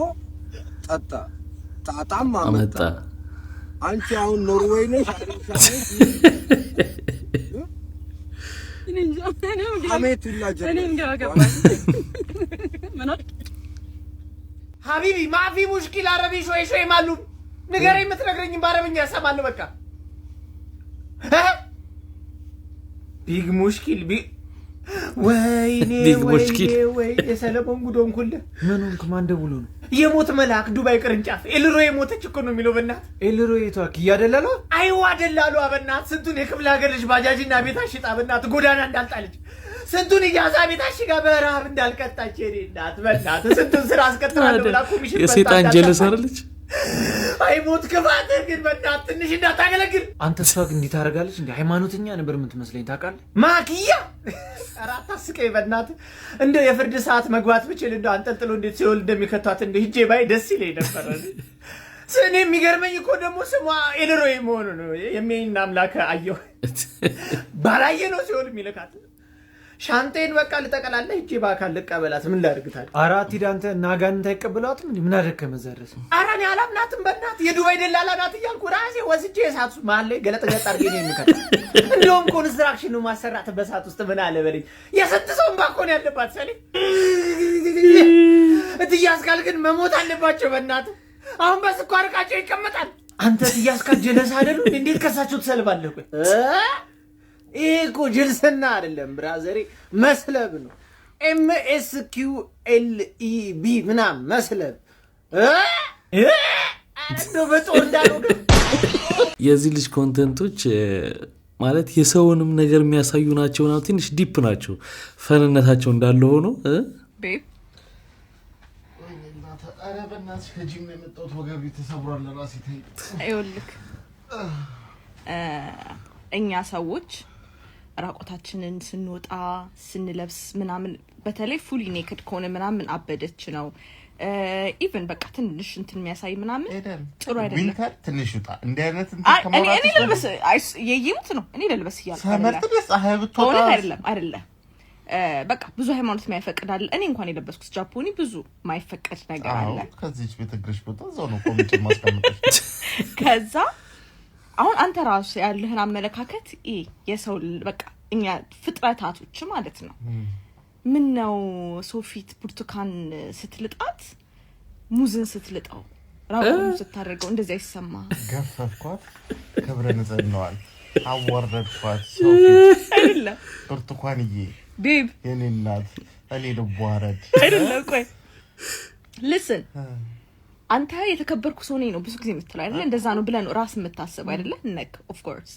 ጣጣም አመጣ። አንቺ አሁን ኖርዌይ ነሽ? ሀቢቢ ማፊ ሙሽኪል አረቢ ሾይ ማሉ ንገረኝ። የምትነግረኝም በአረብኛ እሰማለሁ። በቃ ቢግ ሙሽኪል ወይኔ ወይ የሰለሞን ጉዶን ኩለ ምን ሆንክ? ማን ደውሎ ነው? የሞት መልአክ ዱባይ ቅርንጫፍ ኤልሮ የሞተች እኮ ነው የሚለው። በእናት ኤልሮ የቷክ እያደላሉ አይዋ ደላሉ። በእናት ስንቱን የክፍለ ሀገር ልጅ ባጃጅና ቤት አሽጣ በእናት ጎዳና እንዳልጣለች፣ ስንቱን እያዛ ቤት አሽጋ በረሃብ እንዳልቀጣች የኔ እናት በእናት ስንቱን ስራ አስቀጥራለሁ ብላ ኮሚሽን የሴጣን ጀለስ አይደለች? አይሞት ክፋት ግን በእናት ትንሽ እንዳታገለግል። አንተ እሷ ግን እንዲህ ታደርጋለች እንዴ? ሃይማኖተኛ ነበር የምትመስለኝ ታውቃለህ? ማኪያ አራታ ስቀይ በእናት እንደ የፍርድ ሰዓት መግባት ብችል እንደ አንጠልጥሎ እንዴት ሲወል እንደሚከቷት እንደ ሂጄ ባይ ደስ ይለኝ ነበር። እኔ የሚገርመኝ እኮ ደግሞ ስሟ ኤልሮይ መሆኑ ነው። የሚና አምላክ አየሁ ባላየ ነው ሲወል የሚልካት። ሻንጤን በቃ ልጠቀላለህ ሂጄ በአካል ልቀበላት። ምን ላድርግታል? አራት ሂድ አንተ እናጋንንት አይቀበሏትም እንዴ? ምን አደረከ መዘረስ? ኧረ እኔ አላምናትም በእናት የዱባይ ደላላ ናት እያልኩ ራሴ ወስጄ እሳት መሀል ላይ ገለጥ አድርጌ ነው የሚከት። እንደውም ኮንስትራክሽን ነው ማሰራት በእሳት ውስጥ ምን አለ በለኝ። የስንት ሰውን ባኮን ያለባት ሰሌ እትያስካል ግን መሞት አለባቸው በእናት። አሁን በስኳር ዕቃቸው ይቀመጣል። አንተ እትያስካል ጀለስ አይደሉ? እንዴት ከሳቸው ትሰልባለህ? ቆይ ይሄ እኮ ጅልስና አይደለም ብራዘሬ፣ መስለብ ነው። MSQLEB ምናምን መስለብ እንደው በጦር እንዳለው። የዚህ ልጅ ኮንተንቶች ማለት የሰውንም ነገር የሚያሳዩ ናቸው። ትንሽ ዲፕ ናቸው። ፈንነታቸው እንዳለ ሆኖ እኛ ሰዎች ራቆታችንን ስንወጣ ስንለብስ ምናምን በተለይ ፉሊ ኔክድ ከሆነ ምናምን አበደች ነው። ኢቭን በቃ ትንሽ እንትን የሚያሳይ ምናምን ጥሩ አይደለም። ዊንተር ትንሽ ውጣ እንደ አይነት እኔ ልልበስ የይሙት ነው እኔ ልልበስ እያልኩ አይደለም። በቃ ብዙ ሃይማኖት የማይፈቅዳል። እኔ እንኳን የለበስኩት ጃፖኒ ብዙ ማይፈቀድ ነገር አለ። ከዚህች ቤተግሪሽ ቦታ እዛው ነው ኮሚቴ ማስቀመጥሽ። ከዛ አሁን አንተ ራሱ ያለህን አመለካከት የሰው በቃ እኛ ፍጥረታቶች ማለት ነው ምን ነው ሶፊት ብርቱካን ስትልጣት ሙዝን ስትልጣው ራቁን ስታደርገው እንደዚህ አይሰማ ገፈፍኳት ክብረ ንጽህናዋል አወረድኳት ሶፊት አይደለም ብርቱካንዬ ቤብ የኔ እናት እኔ ልዋረድ አይደለም ቆይ listen አንተ የተከበርኩ ሰው ነኝ ነው ብዙ ጊዜ የምትለው አይደለ እንደዛ ነው ብለህ ነው ራስ የምታስበው አይደለ ነክ ኦፍ ኮርስ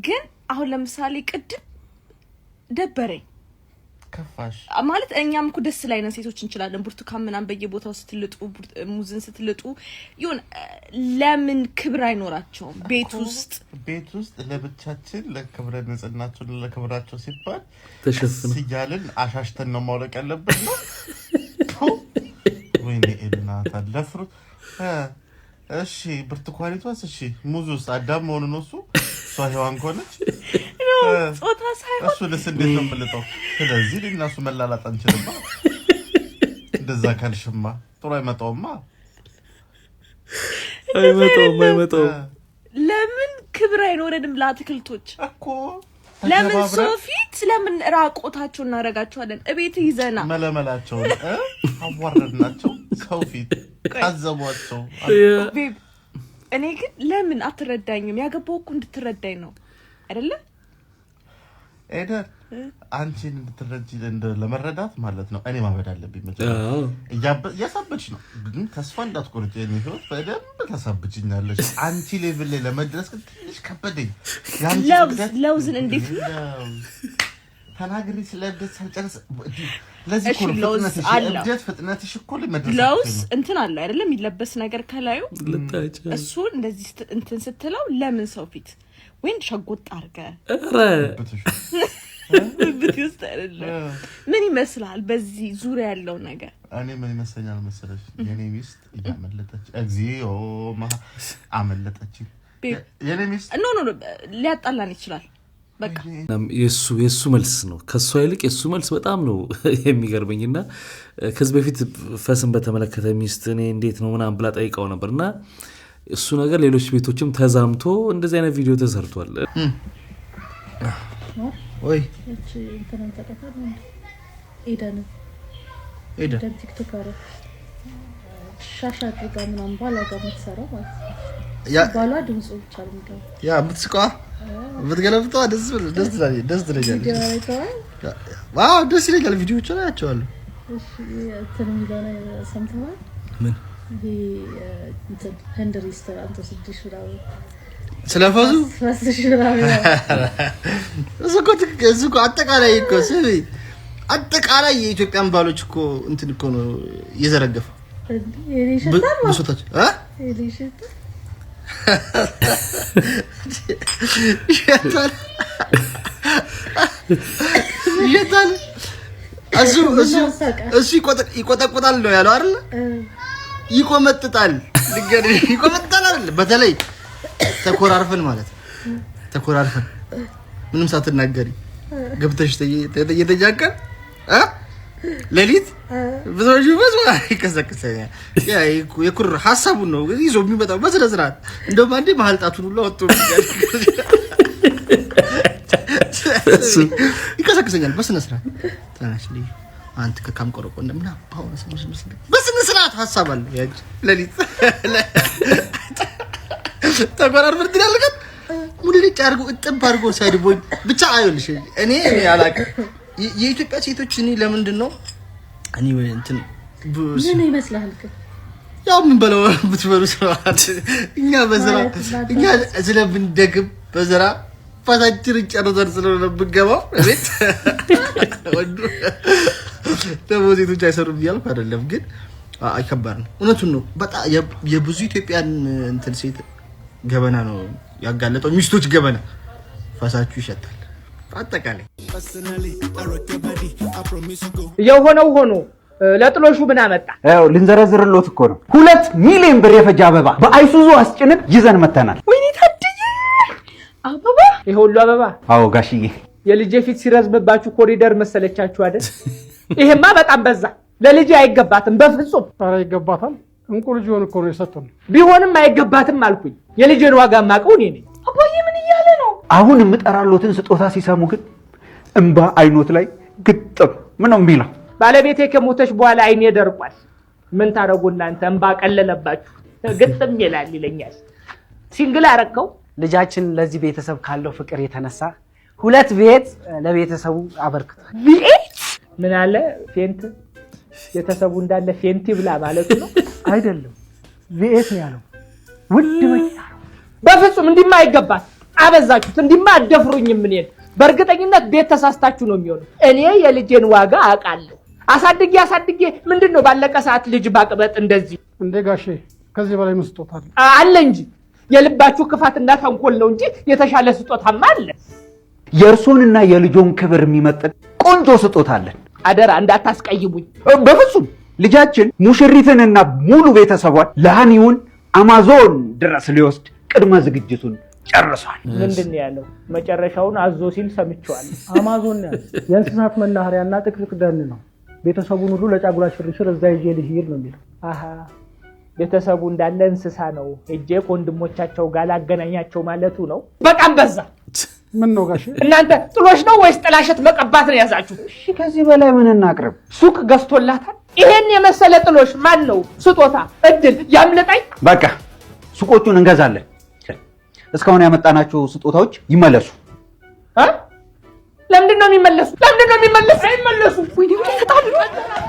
ግን አሁን ለምሳሌ ቅድም ደበረኝ ከፋሽ ማለት እኛም እኮ ደስ ላይ ነን ሴቶች እንችላለን ብርቱካን ምናምን በየቦታው ስትልጡ ሙዝን ስትልጡ ይሁን ለምን ክብር አይኖራቸውም ቤት ውስጥ ለብቻችን ለክብረ ንጽህናቸው ለክብራቸው ሲባል ተሸፍነ ሲያልን አሻሽተን ነው ማውለቅ ያለበት ነው ወይኔ እናታ ለፍሩ እሺ ብርቱካኒቷስ እሺ ሙዙስ አዳም መሆኑ ነው እሱ ሷሂዋን ኮነች ጾታ ሳይሆን እሱ ለስንዴት ነው የምልጠው ስለዚህ ለናሱ መላላጥ አንችልም እንደዛ ካልሽማ ጥሩ አይመጣውማ ለምን ክብር አይኖረንም ለአትክልቶች እኮ ለምን ሶፊት ለምን ራቆታቸው እናረጋቸዋለን እቤት ይዘና መለመላቸው አዋረድናቸው ሶፊት አዘቧቸው እኔ ግን ለምን አትረዳኝም ያገባው እኮ እንድትረዳኝ ነው አይደለ ኤደር አንቺን እንድትረጂ ለመረዳት ማለት ነው እኔ ማበድ አለብኝ ማለት ያሳብጭ ነው ግን ተስፋ እንዳትቆርጪ እኔ ህይወት በደንብ ተሳብጭኛለሽ አንቺ ሌቭል ላይ ለመድረስ ግን ትንሽ ከበደኝ ለውዝን እንዴት ተናግሪ ስለብደት ሳልጨርስ ለዚህ እኮ ነው ፍጥነትሽ እኮ ለመድረስ ለውዝ እንትን አለ አይደለም ይለበስ ነገር ከላዩ እሱ እንደዚህ እንትን ስትለው ለምን ሰው ፊት ወይን ሸጎጥ አርገ ብትውስጥ አይደለም ምን ይመስላል በዚህ ዙሪያ ያለው ነገር እኔ ምን ይመስለኛል መሰለሽ የኔ ሚስት ያመለጠች እግዚኦ አመለጠች የኔ ሚስት ኖ ሊያጣላን ይችላል በቃ የሱ መልስ ነው ከሷ ይልቅ የሱ መልስ በጣም ነው የሚገርመኝና ከዚህ በፊት ፈስን በተመለከተ ሚስት እኔ እንዴት ነው ምናምን ብላ ጠይቀው ነበርና እሱ ነገር ሌሎች ቤቶችም ተዛምቶ እንደዚህ አይነት ቪዲዮ ተሰርቷል ወይ እቺ እንትን ተቀጣጣ ኤደን ቲክቶከር ሻሻ አድርጋ ምናምን ባሏ ጋር የምትሰራው ማለት ያ ባሏ ድምፁ ብቻ ነው የሚገባው ያ ብትስቋ ብትገለብጠው ደስ ትለኛለች ዋው ደስ ይለኛል ቪዲዮዎች ላይ ያቸዋለሁ እሺ እንትን የሚለውን ሰምተዋል ምን ይሄ እንትን ህንድ ሬስቶራንት ወስድሽ ብላው ስለፈዙ ፈስሽራው እሱኮ አጠቃላይ እኮ ስሚ አጠቃላይ የኢትዮጵያን ባሎች እኮ እንትን እኮ ነው የዘረገፈው ብሶታች ይታል እሱ ይቆጠቆጣል ነው ያለው አይደል ይቆመጥጣል አይደል በተለይ ተኮራርፈን ማለት ተኮራርፈን ምንም ሳትናገሪ ገብተሽ ተየተጃከን ለሊት ብዙዎች ይከሰከሰኛል ያ የኩር ሐሳቡ ነው ይዞ የሚመጣው በስነ ስርዓት እንደውም አንዴ መሀል ጣቱን ሁሉ ወጥቶ ይከሰከሰኛል በስነ ስርዓት ታናሽ ልጅ አንተ ከካም ቆረቆ እንደምና ባውስ በስነ ስርዓት ሐሳብ አለ ያጅ ለሊት ተቆራርፈን ትላለህ ሙልጭ አርጎ እጥብ አርጎ ሳይድቦኝ ብቻ አይልሽ እኔ አላውቅም የኢትዮጵያ ሴቶች እኔ ለምንድን ነው እኔ እንትን ምን ይመስላል ያው ምን በለው ብትበሉ ሰዓት እኛ በዝራ እኛ ስለብን ደግም በዝራ ፋታችን ጨርሰን ስለሆነ ብገባው እቤት ወንዱ ደግሞ ሴቶች አይሰሩም እያልኩ አይደለም ግን አይከባድ ነው እውነቱን ነው በጣም የብዙ ኢትዮጵያን እንትን ሴት ገበና ነው ያጋለጠው ሚስቶች ገበና ፋሳችሁ ይሸታል አጠቃላይ የሆነው ሆኖ ለጥሎሹ ምን አመጣ ያው ልንዘረዝርሎት እኮ ነው 2 ሚሊዮን ብር የፈጀ አበባ በአይሱዙ አስጭነን ይዘን መተናል ወይኔ ታድዬ አበባ ይሄ ሁሉ አበባ አዎ ጋሽዬ የልጄ ፊት ሲረዝምባችሁ ኮሪደር መሰለቻችሁ አይደል ይሄማ በጣም በዛ ለልጄ አይገባትም በፍጹም ኧረ ይገባታል እንቁ ልጅ ሆነ እኮ ነው የሰጠን ቢሆንም አይገባትም አልኩኝ የልጄን ዋጋ ማቀው እኔ ነኝ አባዬ ምን እያለ ነው አሁን የምጠራሎትን ስጦታ ሲሰሙ ግን እንባ አይኖት ላይ ግጥም ምን ነው የሚለው? ባለቤቴ ከሞተች በኋላ አይኔ ደርቋል። ምን ታረጉ እናንተ? እንባ ቀለለባችሁ። ግጥም ይለኛል። ሲንግል አረከው። ልጃችን ለዚህ ቤተሰብ ካለው ፍቅር የተነሳ 2 ቤት ለቤተሰቡ አበርክቷል። ቤት ምን አለ? ፌንት ቤተሰቡ እንዳለ ፌንት ብላ ማለት ነው አይደለም? ቤት ያለው ውድ መኪና ነው። በፍጹም እንዲማ አይገባል። አበዛችሁት። እንዲማ አደፍሩኝም። እኔን በእርግጠኝነት ቤት ተሳስታችሁ ነው የሚሆነው። እኔ የልጄን ዋጋ አውቃለሁ። አሳድጌ ምንድነው ባለቀ ሰዓት ልጅ ባቅበጥ እንደዚህ እንደ ጋሼ ከዚህ በላይ ምን ስጦታ አለ እንጂ የልባችሁ ክፋትና ተንኮል ነው እንጂ የተሻለ ስጦታማ አለ። የእርሶንና የልጆን ክብር የሚመጥን ቆንጆ ስጦታ አለን። አደራ እንዳታስቀይሙኝ። በፍጹም ልጃችን ሙሽሪትንና ሙሉ ቤተሰቧን ለሃኒውን አማዞን ድረስ ሊወስድ ቅድመ ዝግጅቱን ጨርሷል። ምንድን ነው ያለው? መጨረሻውን አዞ ሲል ሰምቼዋለሁ። አማዞን ነው የእንስሳት መናኸሪያና ጥቅጥቅ ደን ነው። ቤተሰቡን ሁሉ ለጫጉላ ሽርሽር እዛ ይዤ ልሂድ ነው የሚለው። አሃ ቤተሰቡ እንዳለ እንስሳ ነው። እጄ ከወንድሞቻቸው ጋር ላገናኛቸው ማለቱ ነው። በጣም በዛ። ምን ነው ጋሼ? እናንተ ጥሎሽ ነው ወይስ ጥላሸት መቀባት ነው ያዛችሁ? እሺ ከዚህ በላይ ምን እናቅርብ? ሱቅ ገዝቶላታል። ይሄን የመሰለ ጥሎሽ ማን ነው? ስጦታ እድል ያምልጠኝ። በቃ ሱቆቹን እንገዛለን። እስካሁን ያመጣናቸው ስጦታዎች ይመለሱ። ለምንድን ነው የሚመለሱ? አይመለሱ። ወይኔ ተጣሉ።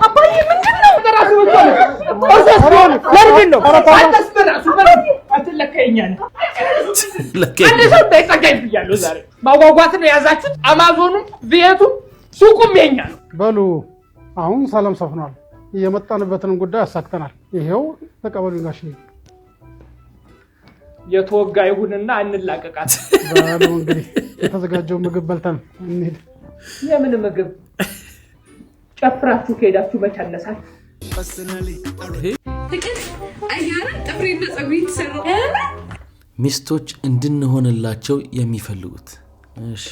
አባዬ ምንድን ነው ተራሱ ወጥቷል። ለምንድን ነው አታስበራሱ? አትለከኛለ አንድ ሰው እንዳይጠጋኝ ብያለሁ። ዛሬ ማጓጓት ነው የያዛችሁት። አማዞኑም ቤቱም ሱቁም የኛ ነው። በሉ አሁን ሰላም ሰፍኗል። የመጣንበትንም ጉዳይ አሳክተናል። ይሄው ተቀበሉኝ ጋሼ። የተወጋ ይሁንና እንላቀቃት። ባሉ እንግዲህ የተዘጋጀው ምግብ በልተን እንሂድ። የምን ምግብ? ጨፍራችሁ ከሄዳችሁ በቻነሳችሁ። ሚስቶች እንድንሆንላቸው የሚፈልጉት እሺ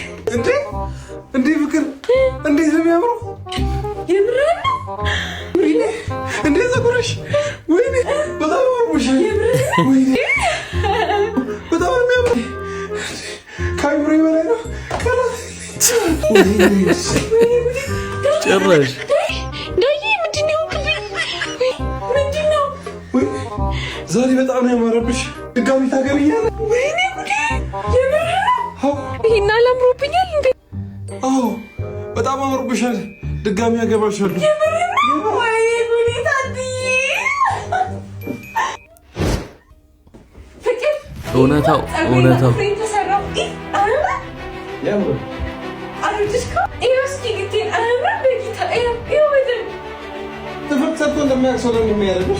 እንዴ ፍቅር እንዴት ነው የሚያምረው! የምረን እንዴ ዘጉረሽ ወይኔ በጣም አምሮብሻል። ወይኔ በጣም የሚያምረው ካይብሬ በላይ ነው። ጭራሽ ዛሬ በጣም ነው ያማረብሽ። ድጋሚ ታገቢኛለሽ? ወይኔ ጉዴ! ይሄን አላምሮብኛል እንዴ? አዎ በጣም አምሮብሻል። ድጋሚ ያገባሻለሁ። ወይኔ ጉዴ! ታድዬ ፍቅር እውነታው ትምህርት ሰርቶ እንደሚያውቅ ሰው ነው የሚያደርገው።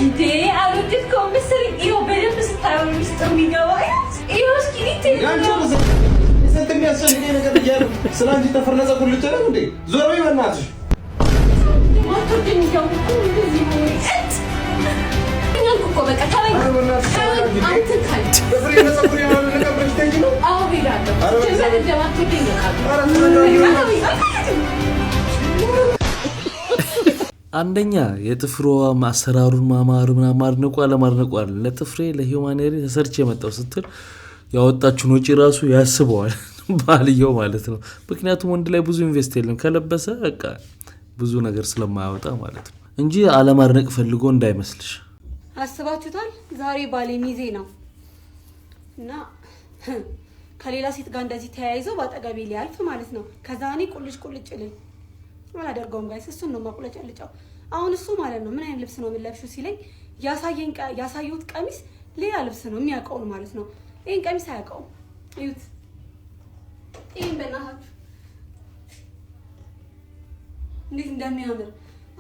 የሚያስፈልገኝ ነገር እያሉ ስለ አንቺ ተፈርነጸ ሁሉ ይችላል እንዴ? ዞር በይ በእናትሽ። አንደኛ የጥፍሯ አሰራሩን ማማር ምናምን ማድነቁ አለማድነቁ አለ። ለጥፍሬ ለሂውማኔሪ ተሰርቼ የመጣው ስትል ያወጣችውን ወጪ ራሱ ያስበዋል ባልየው ማለት ነው። ምክንያቱም ወንድ ላይ ብዙ ኢንቨስት የለም ከለበሰ በቃ ብዙ ነገር ስለማያወጣ ማለት ነው እንጂ አለማድነቅ ፈልጎ እንዳይመስልሽ። አስባችሁታል? ዛሬ ባሌ ሚዜ ነው እና ከሌላ ሴት ጋር እንደዚህ ተያይዘው ባጠገቤ ሊያልፍ ማለት ነው። ከዛ እኔ ቁልጭ ልኝ አላደርገውም ጋይስ፣ እሱን ነው ማቁለጨልጫው። አሁን እሱ ማለት ነው ምን አይነት ልብስ ነው የምለብሺው ሲለኝ ያሳየሁት ቀሚስ ሌላ ልብስ ነው የሚያውቀው ማለት ነው። ይሄን ቀሚስ አያውቀውም። እዩት፣ ይሄን በእናታችሁ እንዴት እንደሚያምር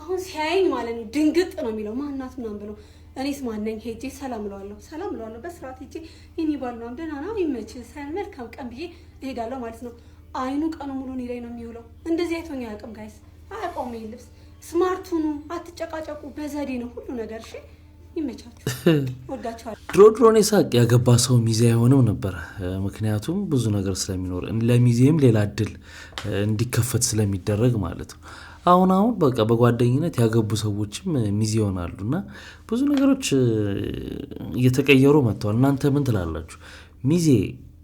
አሁን ሲያየኝ ማለት ነው ድንግጥ ነው የሚለው። ማናት ምናምን ብሎ እኔስ ማነኝ? ሄጄ ሰላም እለዋለሁ በስርዓት ሄጄ የኔ ባል ነው ደህና ነው ይመችህ መልካም ቀን ብዬ እሄዳለሁ ማለት ነው። አይኑ ቀኑ ሙሉ እኔ ላይ ነው የሚውለው። እንደዚህ አይቶኝ አያውቅም ጋይስ፣ አያውቀውም። ይሄን ልብስ ስማርቱ ነው። አትጨቃጨቁ፣ በዘዴ ነው ሁሉ ነገር። እሺ ይመቻችሁ፣ ወዳችኋለሁ። ድሮኔ ሳቅ ያገባ ሰው ሚዜ አይሆንም ነበር። ምክንያቱም ብዙ ነገር ስለሚኖር ለሚዜም ሌላ እድል እንዲከፈት ስለሚደረግ ማለት ነው። አሁን በቃ በጓደኝነት ያገቡ ሰዎችም ሚዜ ይሆናሉ እና ብዙ ነገሮች እየተቀየሩ መጥተዋል። እናንተ ምን ትላላችሁ? ሚዜ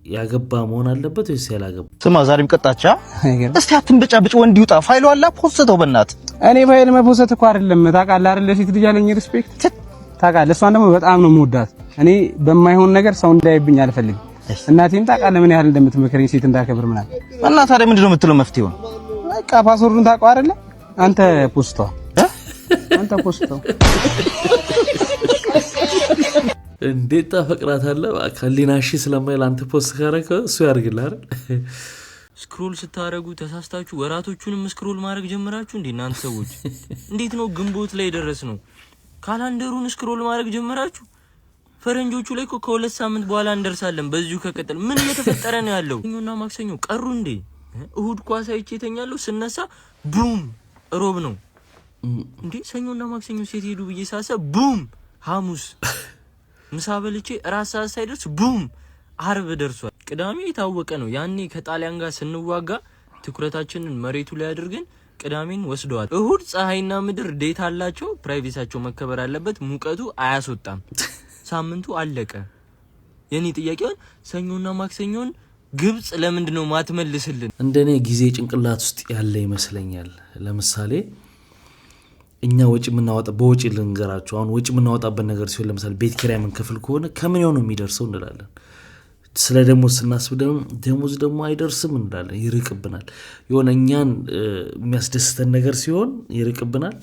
ያገባ መሆን አለበት ወይስ ያላገባ? ስማ ዛሬም ቀጣቻ እስቲ አትንበጫብጭ ወንድ ይውጣ ፋይሉ አላ ፖስተው በእናት እኔ ፋይል መፖሰት እኮ አይደለም ታውቃለህ አይደል ሴት ልጅ ያለኝ ሪስፔክት ታውቃለህ እሷን ደግሞ በጣም ነው የምወዳት እኔ በማይሆን ነገር ሰው እንዳይብኝ አልፈልግም እናቴም ታውቃለህ ምን ያህል እንደምትመከረኝ ሴት እንዳከብር ምናምን እና ታዲያ ምንድነው የምትለው መፍትሄው በቃ ፓስወርዱን ታውቀው አይደለ አንተ ፖስተው አንተ ፖስተው እንዴት ታፈቅራታለህ ከሊናሺ ስለማይል አንተ ፖስት ካረከው እሱ ያርግልህ አይደል ስክሮል ስታረጉ ተሳስታችሁ ወራቶቹንም ስክሮል ማድረግ ጀምራችሁ እንዴ እናንተ ሰዎች እንዴት ነው ግንቦት ላይ ደረስ ነው ካላንደሩን ስክሮል ማድረግ ጀምራችሁ ፈረንጆቹ ላይ እኮ ከሁለት ሳምንት በኋላ እንደርሳለን በዚሁ ከቀጠል ምን እየተፈጠረ ነው ያለው ሰኞና ማክሰኞ ቀሩ እንዴ እሁድ ኳስ አይቼ ተኛለሁ ስነሳ ቡም ሮብ ነው እንዴ ሰኞና ማክሰኞ ሴት ሄዱ ብዬ ሳሰብ ቡም ሐሙስ ምሳ በልቼ ራስ ሰዓት ሳይደርስ ቡም አርብ ደርሷል ቅዳሜ የታወቀ ነው ያኔ ከጣሊያን ጋር ስንዋጋ ትኩረታችንን መሬቱ ላይ አድርገን ቅዳሜን ወስደዋል እሁድ ፀሐይና ምድር ዴት አላቸው ፕራይቬሲያቸው መከበር አለበት ሙቀቱ አያስወጣም ሳምንቱ አለቀ የኔ ጥያቄው ሰኞና ማክሰኞን ግብጽ ለምንድን ነው ማትመልስልን እንደኔ ጊዜ ጭንቅላት ውስጥ ያለ ይመስለኛል ለምሳሌ እኛ ወጪ ምናወጣ በወጪ ልንገራችሁ አሁን ወጪ ምናወጣበት ነገር ሲሆን ለምሳሌ ቤት ኪራይ ምን ከፍል ከሆነ ከምን ነው የሚደርሰው እንላለን ስለ ደሞዝ ስናስብ ደሞዝ ደግሞ አይደርስም እንላለን ይርቅብናል የሆነ እኛን የሚያስደስተን ነገር ሲሆን ይርቅብናል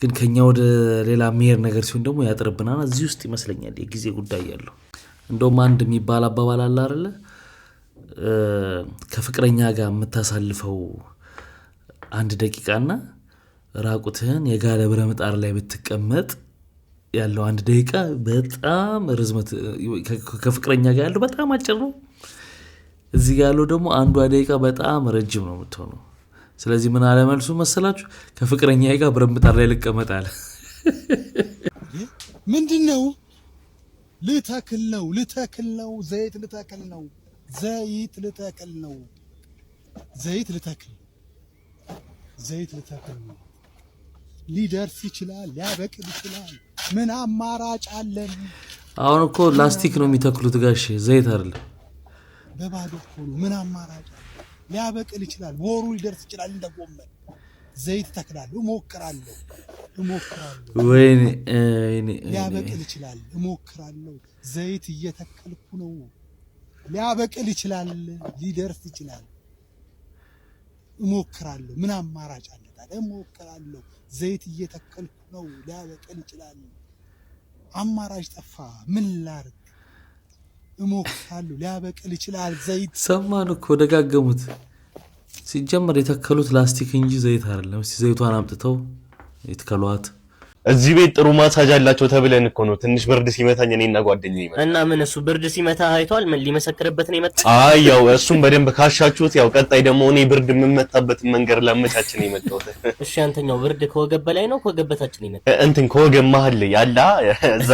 ግን ከኛ ወደ ሌላ ሜር ነገር ሲሆን ደግሞ ያጥርብናል እዚህ ውስጥ ይመስለኛል የጊዜ ጉዳይ ያለው እንደውም አንድ የሚባል አባባል አለ አይደለ ከፍቅረኛ ጋር የምታሳልፈው አንድ ደቂቃና ራቁትህን የጋለ ብረምጣር ላይ ብትቀመጥ ያለው አንድ ደቂቃ በጣም ርዝመት ከፍቅረኛ ጋር ያለው በጣም አጭር ነው እዚህ ጋር ያለው ደግሞ አንዷ ደቂቃ በጣም ረጅም ነው የምትሆነው ስለዚህ ምን አለ መልሱ መሰላችሁ ከፍቅረኛ ጋር ብረምጣር ላይ ልቀመጣለ ምንድነው ልታክል ነው ዘይት ልታክል ነው ሊደርስ ይችላል ሊያበቅል ይችላል ምን አማራጭ አለን አሁን እኮ ላስቲክ ነው የሚተክሉት ጋሽ ዘይት አይደለም በባዶ እኮ ምን አማራጭ ሊያበቅል ይችላል ወሩ ሊደርስ ይችላል እንደጎመን ዘይት ተክላለሁ እሞክራለሁ ወይኔ ሊያበቅል ይችላል እሞክራለሁ ዘይት እየተከልኩ ነው ሊያበቅል ይችላል ሊደርስ ይችላል እሞክራለሁ ምን አማራጭ አለ ታዲያ እሞክራለሁ ዘይት እየተከልኩ ነው ሊያበቅል ይችላል አማራጭ ጠፋ ምን ላርግ እሞክራለሁ ሊያበቅል ይችላል ዘይት ሰማን እኮ ደጋገሙት ሲጀመር የተከሉት ላስቲክ እንጂ ዘይት አይደለም እስቲ ዘይቷን አምጥተው ይትከሏት እዚህ ቤት ጥሩ ማሳጅ አላቸው ተብለን እኮ ነው ትንሽ ብርድ ሲመታኝ እኔና ጓደኛዬ ይመጣ እና ምን እሱ ብርድ ሲመታ አይቷል ምን ሊመሰክርበት ነው የመጣው አይ ያው እሱም በደንብ ካሻችሁት ያው ቀጣይ ደግሞ እኔ ብርድ የምመታበት መንገር ላመቻችን የመጣው እሺ አንተኛው ብርድ ከወገብ በላይ ነው ከወገበታችን ይመጣ እንትን ከወገብ መሃል ያላ እዛ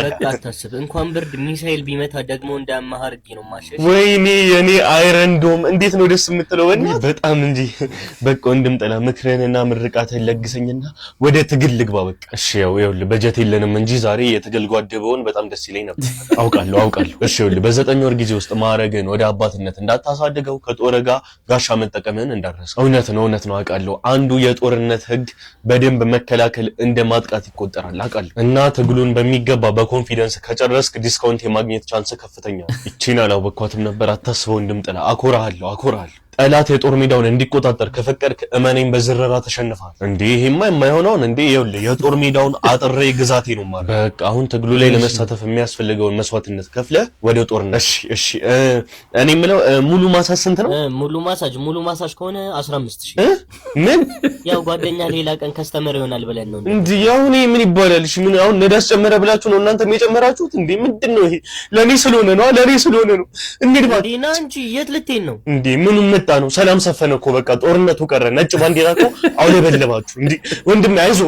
በቃ አታስብ እንኳን ብርድ ሚሳኤል ቢመታ ደግሞ እንዳማሃርጊ ነው ማሸሽ ወይኔ የኔ አይረንዶም እንዴት ነው ደስ የምትለው በጣም እንጂ በቃ እንድምጠላ ምክረንና ምርቃትን ለግሰኝና ወደ ትግል ልግባ በቃ እሺ ያው በጀት የለንም እንጂ ዛሬ የትግል ጓደበውን በጣም ደስ ይለኝ ነበር አውቃለሁ እሺ በ9 ወር ጊዜ ውስጥ ማረግን ወደ አባትነት እንዳታሳድገው ከጦር ጋሻ መጠቀምን እንዳረሰ እውነት ነው አውቃለሁ አንዱ የጦርነት ህግ በደንብ መከላከል እንደ ማጥቃት ይቆጠራል አውቃለሁ እና ትግሉን በሚገባ በኮንፊደንስ ከጨረስክ ዲስካውንት የማግኘት ቻንስ ከፍተኛ ይቺን አላወቅኳትም ነበር አታስበው እንድምጥላ አኮራለሁ ጠላት የጦር ሜዳውን እንዲቆጣጠር ከፈቀድክ እመኔን በዝረራ ተሸንፋል እንዴ ይሄማ የማይሆነውን እንዴ የጦር ሜዳውን አጥሬ ግዛቴ ነው ማለት በቃ አሁን ትግሉ ላይ ለመሳተፍ የሚያስፈልገውን መስዋዕትነት ከፍለ ወደ ጦርነት እሺ እኔ ምለው ሙሉ ማሳጅ ስንት ነው ሙሉ ማሳጅ ከሆነ 15000 ምን ያው ጓደኛ ሌላ ቀን ከስተመር ይሆናል ብለን ነው እንዴ ያው እኔ ምን ይባላል እሺ ምን አሁን ነዳስ ጨመረ ብላችሁ ነው እናንተ የጨመራችሁት እንዴ ምንድነው ይሄ ለኔ ስለሆነ ነው እንዴ ዲና እንጂ የት ልትሄድ ነው እንዴ ምኑን መጣ ነው ሰላም ሰፈነ እኮ በቃ ጦርነቱ ቀረ ነጭ ባንዲራ እኮ አውለበለባችሁ እንዴ ወንድሜ አይዞ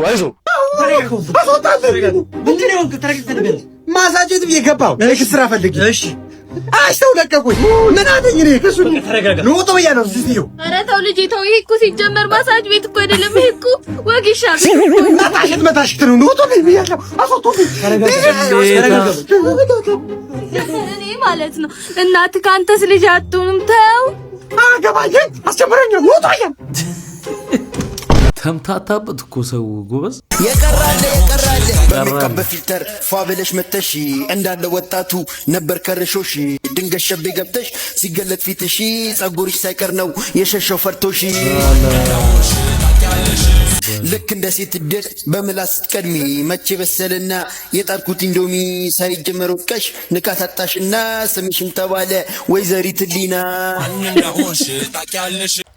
ምንድነው ተረጋግተን ማሳጀት ይገባው ለክስራ ፈልግ እሺ አሽተው ለቀቁኝ ምን አለኝ እኔ ከሱ ተረጋጋ ልውጡ ያለው እዚው ኧረ ተው ልጅ ተው ይሄ እኮ ሲጀመር ማሳጅ ቤት እኮ አይደለም ይሄ እኮ ወግሻል መታሽት ነው ልውጡ ያለው አሶቶ ተረጋጋ ማለት ነው። እናት ካንተስ ልጅ አትሆንም። ተው አገባኝ አስጀምረኝ ሞታየ ተምታታበት እኮ ሰው ጎበዝ የቀራለ በሜካፕ በፊልተር ፋብለሽ መተሽ እንዳለ ወጣቱ ነበር ከርሾሽ ድንገት ሸቤ ገብተሽ ሲገለጥ ፊትሽ ጸጉርሽ ሳይቀር ነው የሸሸው ፈርቶሽ ልክ እንደ ሴት ድር በምላስ ስትቀድሚ መቼ በሰለና የጣርኩት ኢንዶሚ ሳይጀመር ወቀሽ ንቃት አጣሽና ስምሽም ተባለ ወይዘሪት ሊና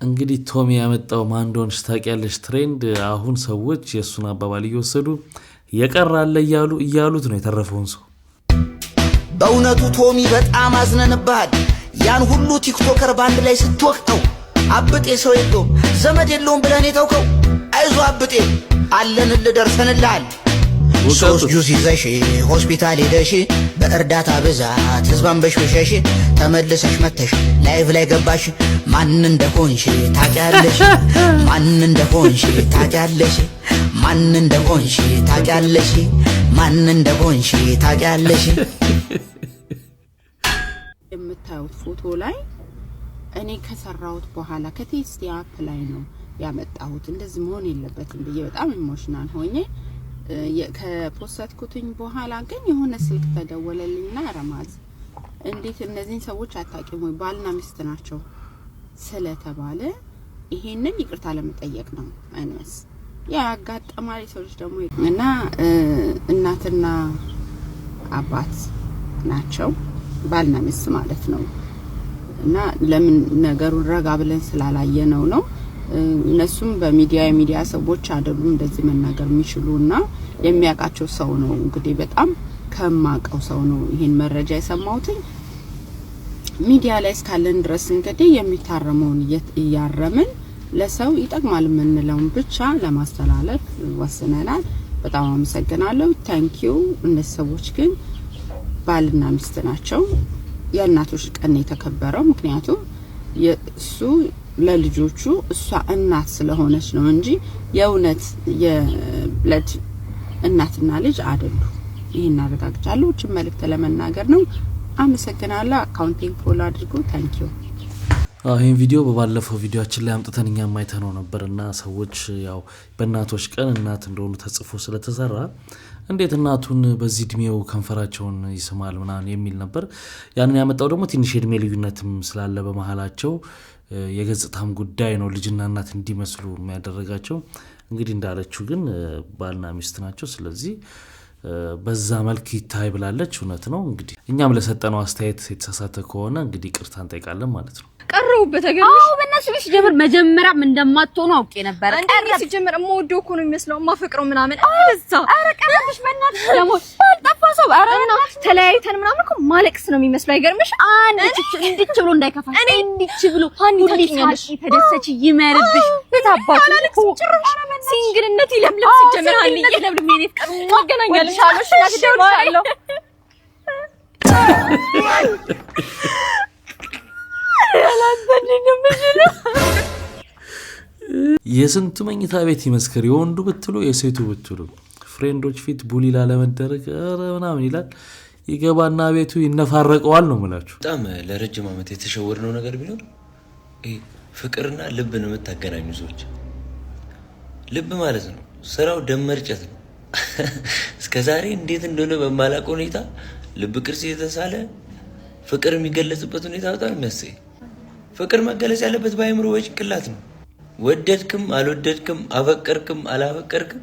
እንግዲህ ቶሚ ያመጣው ማን እንደሆነሽ ታውቂያለሽ ትሬንድ አሁን ሰዎች የሱን አባባል እየወሰዱ የቀራለ እያሉት ነው የተረፈውን ሰው በእውነቱ ቶሚ በጣም አዝነንብሃል ያን ሁሉ ቲክቶከር ባንድ ላይ ስትወቅተው አብጤ ሰው የለውም ዘመድ የለውም ብለን የተውከው አይዞ አብጤ አለንልህ ደርሰንልሃል ሶስት ጁስ ይዘሽ ሆስፒታል ሄደሽ በእርዳታ ብዛት ህዝባን በሽበሸሽ ተመልሰሽ መተሽ ላይቭ ላይ ገባሽ ማን እንደሆንሽ ታውቂያለሽ ማን እንደሆንሽ ታውቂያለሽ ማን እንደሆንሽ ታውቂያለሽ ማን እንደሆንሽ ታውቂያለሽ የምታዩት ፎቶ ላይ እኔ ከሰራሁት በኋላ ከቴስቲ አፕ ላይ ነው ያመጣሁት እንደዚህ መሆን የለበትም ብዬ በጣም ኢሞሽናል ሆኜ ከፖስተትኩትኝ በኋላ ግን የሆነ ስልክ ተደወለልኝና ረማዝ እንዴት እነዚህን ሰዎች አታውቂም ወይ ባልና ሚስት ናቸው ስለተባለ ይሄንን ይቅርታ ለመጠየቅ ነው አይነስ ያጋጠማል ሰዎች ደግሞ እና እናትና አባት ናቸው ባልና ሚስት ማለት ነው እና ለምን ነገሩን ረጋ ብለን ስላላየነው ነው እነሱም በሚዲያ ሰዎች አይደሉም እንደዚህ መናገር የሚችሉና የሚያቃቸው ሰው ነው እንግዲህ በጣም ከማቀው ሰው ነው ይሄን መረጃ የሰማሁት ሚዲያ ላይ እስካለን ድረስ እንግዲህ የሚታረመውን እያረምን ለሰው ይጠቅማል ምንለውን ብቻ ለማስተላለፍ ወስነናል በጣም አመሰግናለሁ ታንክ ዩ እነዚህ ሰዎች ግን ባልና ሚስት ናቸው የእናቶች ቀን የተከበረው ምክንያቱም የሱ ለልጆቹ እሷ እናት ስለሆነች ነው እንጂ የእውነት የብለድ እናትና ልጅ አይደሉ ይሄን አረጋግጫለሁ እቺ መልእክት ለመናገር ነው አመሰግናለሁ አካውንቲንግ ፎሎ አድርጉ ታንክ ዩ ይሄን ቪዲዮ በባለፈው ቪዲዮአችን ላይ አምጥተን እኛ ማይተነው ነበርና ሰዎች ያው በእናቶች ቀን እናት እንደሆኑ ተጽፎ ስለተሰራ እንዴት እናቱን በዚህ እድሜው ከንፈራቸውን ይስማል ምናምን የሚል ነበር ያንን ያመጣው ደግሞ ትንሽ እድሜ ልዩነትም ስላለ በመሃላቸው የገጽታም ጉዳይ ነው ልጅና እናት እንዲመስሉ የሚያደርጋቸው እንግዲህ እንዳለችው ግን ባልና ሚስት ናቸው ስለዚህ በዛ መልክ ይታይ ብላለች እውነት ነው እንግዲህ እኛም ለሰጠነው አስተያየት የተሳሳተ ከሆነ እንግዲህ ይቅርታ እንጠይቃለን ማለት ነው ቀረውበት አገኘሽ አው በእናትሽ ልጅ ጀምር መጀመሪያም እንደማትሆኑ አውቄ ነበር ቀረሽ ጀምር እሞወደው እኮ ነው የሚመስለው ማፈቅረው ምናምን አለዛ አረ ቀረሽ በእናትሽ ደግሞ ባልጠፋ ሰው አረና ተለያይተን ምናምን እኮ ማለቅስ ነው የሚመስለው አይገርምሽ አንድ እንድች ብሎ እንዳይከፋሽ እኔ እንድች ብሎ ሁሌሽ ተደሰች ይመርብሽ ተታባቱ ጭራሽ ሲንግልነት ይለምለም ሲጀምር አንዴ ይለምለም የኔ ፍቅር ማገናኛለሽ አለሽ ናትደውልሻለሁ የስንቱ መኝታ ቤት ይመስከር የወንዱ ብትሉ የሴቱ ብትሉ ፍሬንዶች ፊት ቡሊ ላለመደረግ ምናምን ይላል ይገባና ቤቱ ይነፋረቀዋል ነው ማለት በጣም ለረጅም ዓመት የተሸወርነው ነገር ቢኖር ፍቅርና ልብን የምታገናኙ ሰዎች ልብ ማለት ነው ስራው ደመርጨት ነው እስከዛሬ እንዴት እንደሆነ በማላውቀው ሁኔታ ልብ ቅርጽ የተሳለ ፍቅር የሚገለጽበት ሁኔታ በጣም የሚያስይ ፍቅር መገለጽ ያለበት ባይምሮ ወይ ጭንቅላት ነው ወደድክም አልወደድክም አፈቀርክም አላፈቀርክም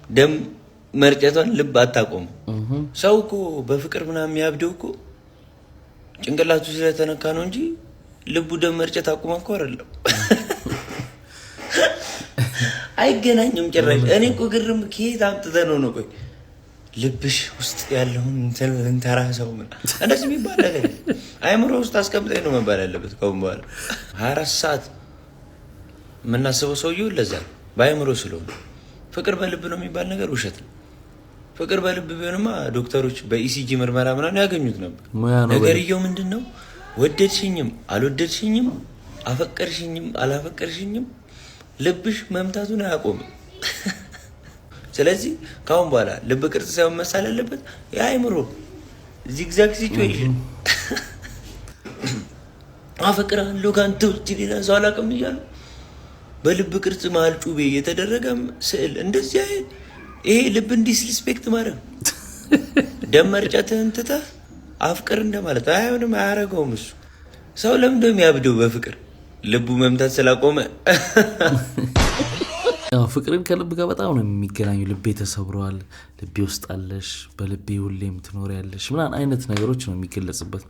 ደም መርጨቷን ልብ አታቆም ሰው እኮ በፍቅር ምናምን የሚያብደው እኮ ጭንቅላቱ ስለተነካ ነው እንጂ ልቡ ደም መርጨት አቁማ እኮ አይደለም አይገናኝም ጭራሽ እኔ እኮ ግርም ከየት አምጥተህ ነው ቆይ ልብሽ ውስጥ ያለውን እንተራሰው ምን እንደዚህ የሚባል ነገር አይምሮ ውስጥ አስቀምጠኝ ነው መባል ያለበት ከውን በኋላ 24 ሰዓት የምናስበው ሰውዬው ለዛ በአይምሮ ስለሆነ ፍቅር በልብ ነው የሚባል ነገር ውሸት ነው ፍቅር በልብ ቢሆንማ ዶክተሮች በኢሲጂ ምርመራ ምናምን ያገኙት ነበር ነገርየው ምንድነው ወደድሽኝም አልወደድሽኝም አፈቀርሽኝም አላፈቀርሽኝም ልብሽ መምታቱን አያቆምም ስለዚህ ካሁን በኋላ ልብ ቅርጽ ሳይሆን መሳል ያለበት የአይምሮ ዚግዛግ ሲቹዌሽን አፈቅራለሁ ካንተ ውጭ ሌላ ሰው አላውቅም እያሉ በልብ ቅርጽ መሀል ጩቤ የተደረገም ስዕል እንደዚህ ይሄ ልብ ዲስሪስፔክት ማድረግ ደም መርጨትህን ትተህ አፍቅር እንደማለት አይሆንም። አያረገውም እሱ ሰው ለምንድነው የሚያብደው በፍቅር ልቡ መምታት ስላቆመ? ያው ፍቅርን ከልብ ጋር በጣም ነው የሚገናኙ። ልቤ ተሰብሯል፣ ልቤ ውስጥ አለሽ፣ በልቤ ሁሌም ትኖሪያለሽ ምናምን አይነት ነገሮች ነው የሚገለጽበት።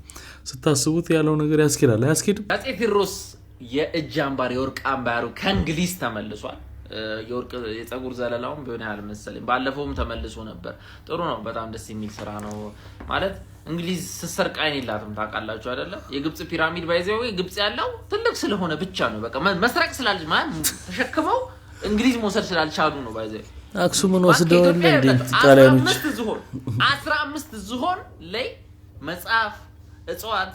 ስታስቡት ያለው ነገር ያስኬዳል አያስኬድም? አፄ ቴዎድሮስ የእጅ አምባር የወርቅ አምባሩ ከእንግሊዝ ተመልሷል። የወርቅ የፀጉር ዘለላውም ቢሆን ያህል መሰለኝ ባለፈውም ተመልሶ ነበር። ጥሩ ነው፣ በጣም ደስ የሚል ስራ ነው። ማለት እንግሊዝ ስትሰርቅ አይን የላትም ታውቃላችሁ አይደለ? የግብጽ ፒራሚድ ባይዘው ግብጽ ያለው ትልቅ ስለሆነ ብቻ ነው። በቃ መስረቅ ስላልጅ ማለት ተሸክመው እንግሊዝ መውሰድ ስላልቻሉ ነው። ባይዘው አክሱምን ወስደው እንደ ጣሊያኖች 15 ዝሆን ላይ መጽሐፍ፣ እጽዋት፣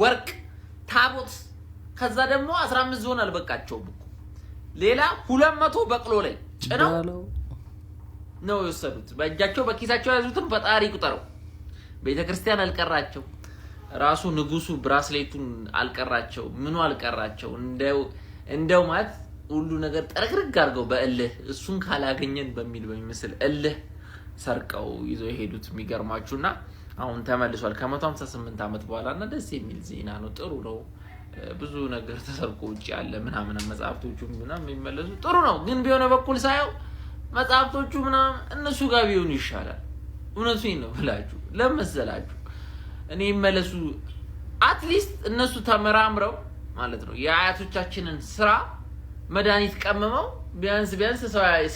ወርቅ፣ ታቦት ከዛ ደግሞ 15 ዝሆን አልበቃቸውም እኮ ሌላ 200 በቅሎ ላይ ጭነው ነው የወሰዱት። በእጃቸው በኪሳቸው ያዙትን ፈጣሪ ቁጠረው። ቤተክርስቲያን አልቀራቸው፣ ራሱ ንጉሱ ብራስሌቱን አልቀራቸው፣ ምኑ አልቀራቸው። እንደው ማለት ሁሉ ነገር ጠርግርግ አድርገው በእልህ እሱን ካላገኘን በሚል በሚመስል እልህ ሰርቀው ይዘው የሄዱት የሚገርማችሁና አሁን ተመልሷል ከ158 ዓመት በኋላና ደስ የሚል ዜና ነው። ጥሩ ነው። ብዙ ነገር ተሰርቆ ውጪ ያለ ምናምን መጽሐፍቶቹ ምናምን የሚመለሱ ጥሩ ነው። ግን ቢሆነ በኩል ሳይው መጽሐፍቶቹ ምናምን እነሱ ጋር ቢሆኑ ይሻላል። እውነቱን ነው ብላችሁ ለመሰላችሁ እኔ ይመለሱ። አትሊስት እነሱ ተመራምረው ማለት ነው የአያቶቻችንን ስራ መድኃኒት ቀመመው ቢያንስ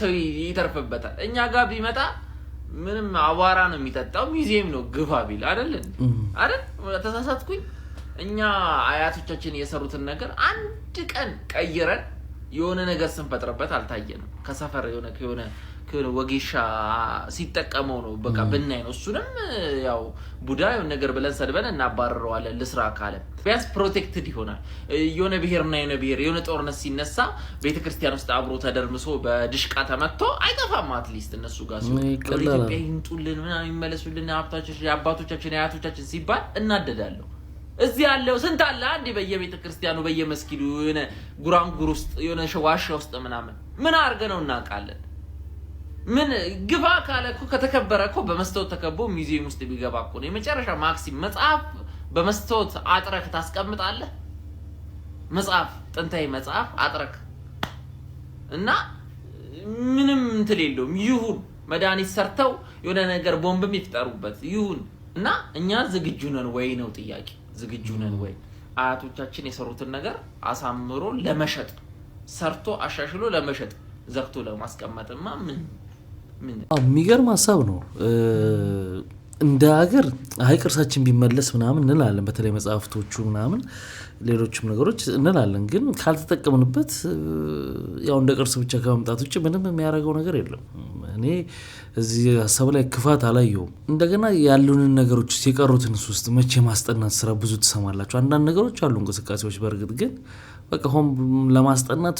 ሰው ይተርፍበታል። እኛ ጋር ቢመጣ ምንም አዋራ ነው የሚጠጣው። ሙዚየም ነው ግፋ ቢል አይደል? ተሳሳትኩኝ? እኛ አያቶቻችን የሰሩትን ነገር አንድ ቀን ቀይረን የሆነ ነገር ስንፈጥረበት አልታየንም። ከሰፈር የሆነ ወጌሻ ሲጠቀመው ነው በቃ ብናይ ነው። እሱንም ያው ቡዳ የሆነ ነገር ብለን ሰድበን እናባረረዋለን። ልስራ ካለ ቢያንስ ፕሮቴክትድ ይሆናል። የሆነ ብሔርና የሆነ ጦርነት ሲነሳ ቤተክርስቲያን ውስጥ አብሮ ተደርምሶ በድሽቃ ተመቶ አይጠፋም። አትሊስት እነሱ ጋር ሲሆን ኢትዮጵያ ይምጡልን ምናምን ይመለሱልን አባቶቻችን አያቶቻችን ሲባል እናደዳለሁ። እዚህ ያለው ስንት አለ አንዴ በየቤተክርስቲያኑ በየመስጊዱ የሆነ ጉራንጉር ውስጥ የሆነ ዋሻ ውስጥ ምናምን ምን አድርገነው እናውቃለን? ምን ግባ ካለ እኮ ከተከበረ እኮ በመስታወት ተከቦ ሙዚየም ውስጥ ቢገባ እኮ ነው የመጨረሻ ማክሲም። መጽሐፍ በመስታወት አጥረክ ታስቀምጣለህ? መጽሐፍ ጥንታዊ መጽሐፍ አጥረክ እና ምንም እንትን የለውም። ይሁን መድኃኒት ሰርተው የሆነ ነገር ቦምብም ይፍጠሩበት ይሁን እና እኛ ዝግጁ ነን ወይ ነው ጥያቄ። ዝግጁ ነን ወይ? አያቶቻችን የሰሩትን ነገር አሳምሮ ለመሸጥ ሰርቶ አሻሽሎ ለመሸጥ ዘግቶ ለማስቀመጥማ ምን የሚገርም ሀሳብ ነው። እንደ ሀገር ቅርሳችን ቢመለስ ምናምን እንላለን። በተለይ መጽሐፍቶቹ ምናምን ሌሎችም ነገሮች እንላለን። ግን ካልተጠቀምንበት ያው እንደ ቅርስ ብቻ ከመምጣት ውጭ ምንም የሚያደርገው ነገር የለም። እኔ እዚህ ሀሳብ ላይ ክፋት አላየውም። እንደገና ያሉንን ነገሮች የቀሩትን ውስጥ መቼ ማስጠናት ስራ ብዙ ትሰማላችሁ። አንዳንድ ነገሮች አሉ እንቅስቃሴዎች፣ በእርግጥ ግን በቃ ሆም ለማስጠናት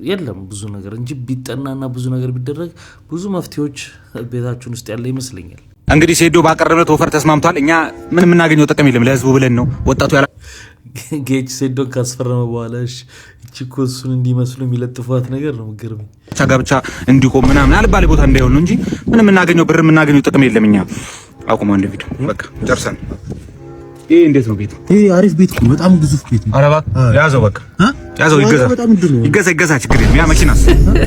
የለም ብዙ ነገር እንጂ ቢጠናና ብዙ ነገር ቢደረግ ብዙ መፍትሄዎች ቤታችን ውስጥ ያለ ይመስለኛል። እንግዲህ ሴዶ ባቀረበለት ኦፈር ተስማምቷል። እኛ ምን የምናገኘው ጥቅም የለም ለህዝቡ ብለን ነው ወጣቱ ያላ ጌች ሴዶን ካስፈረመ በኋላ እቺ እኮ እሱን እንዲመስሉ የሚለጥፏት ነገር ነው የምትገርመኝ። ጋብቻ እንዲቆም ምናምን አልባሌ ቦታ እንዳይሆን ነው እንጂ ምን የምናገኘው ብር የምናገኘው ጥቅም የለም። እኛ አቁመው እንደ ቪዲዮ በቃ ጨርሰን። ይሄ እንዴት ነው ቤቱ? ይሄ አሪፍ ቤት ነው፣ በጣም ግዙፍ ቤት ነው። ኧረ እባክህ ያዘው፣ በቃ ያዘው፣ ይገዛ ችግር የለም። ያ መኪናስ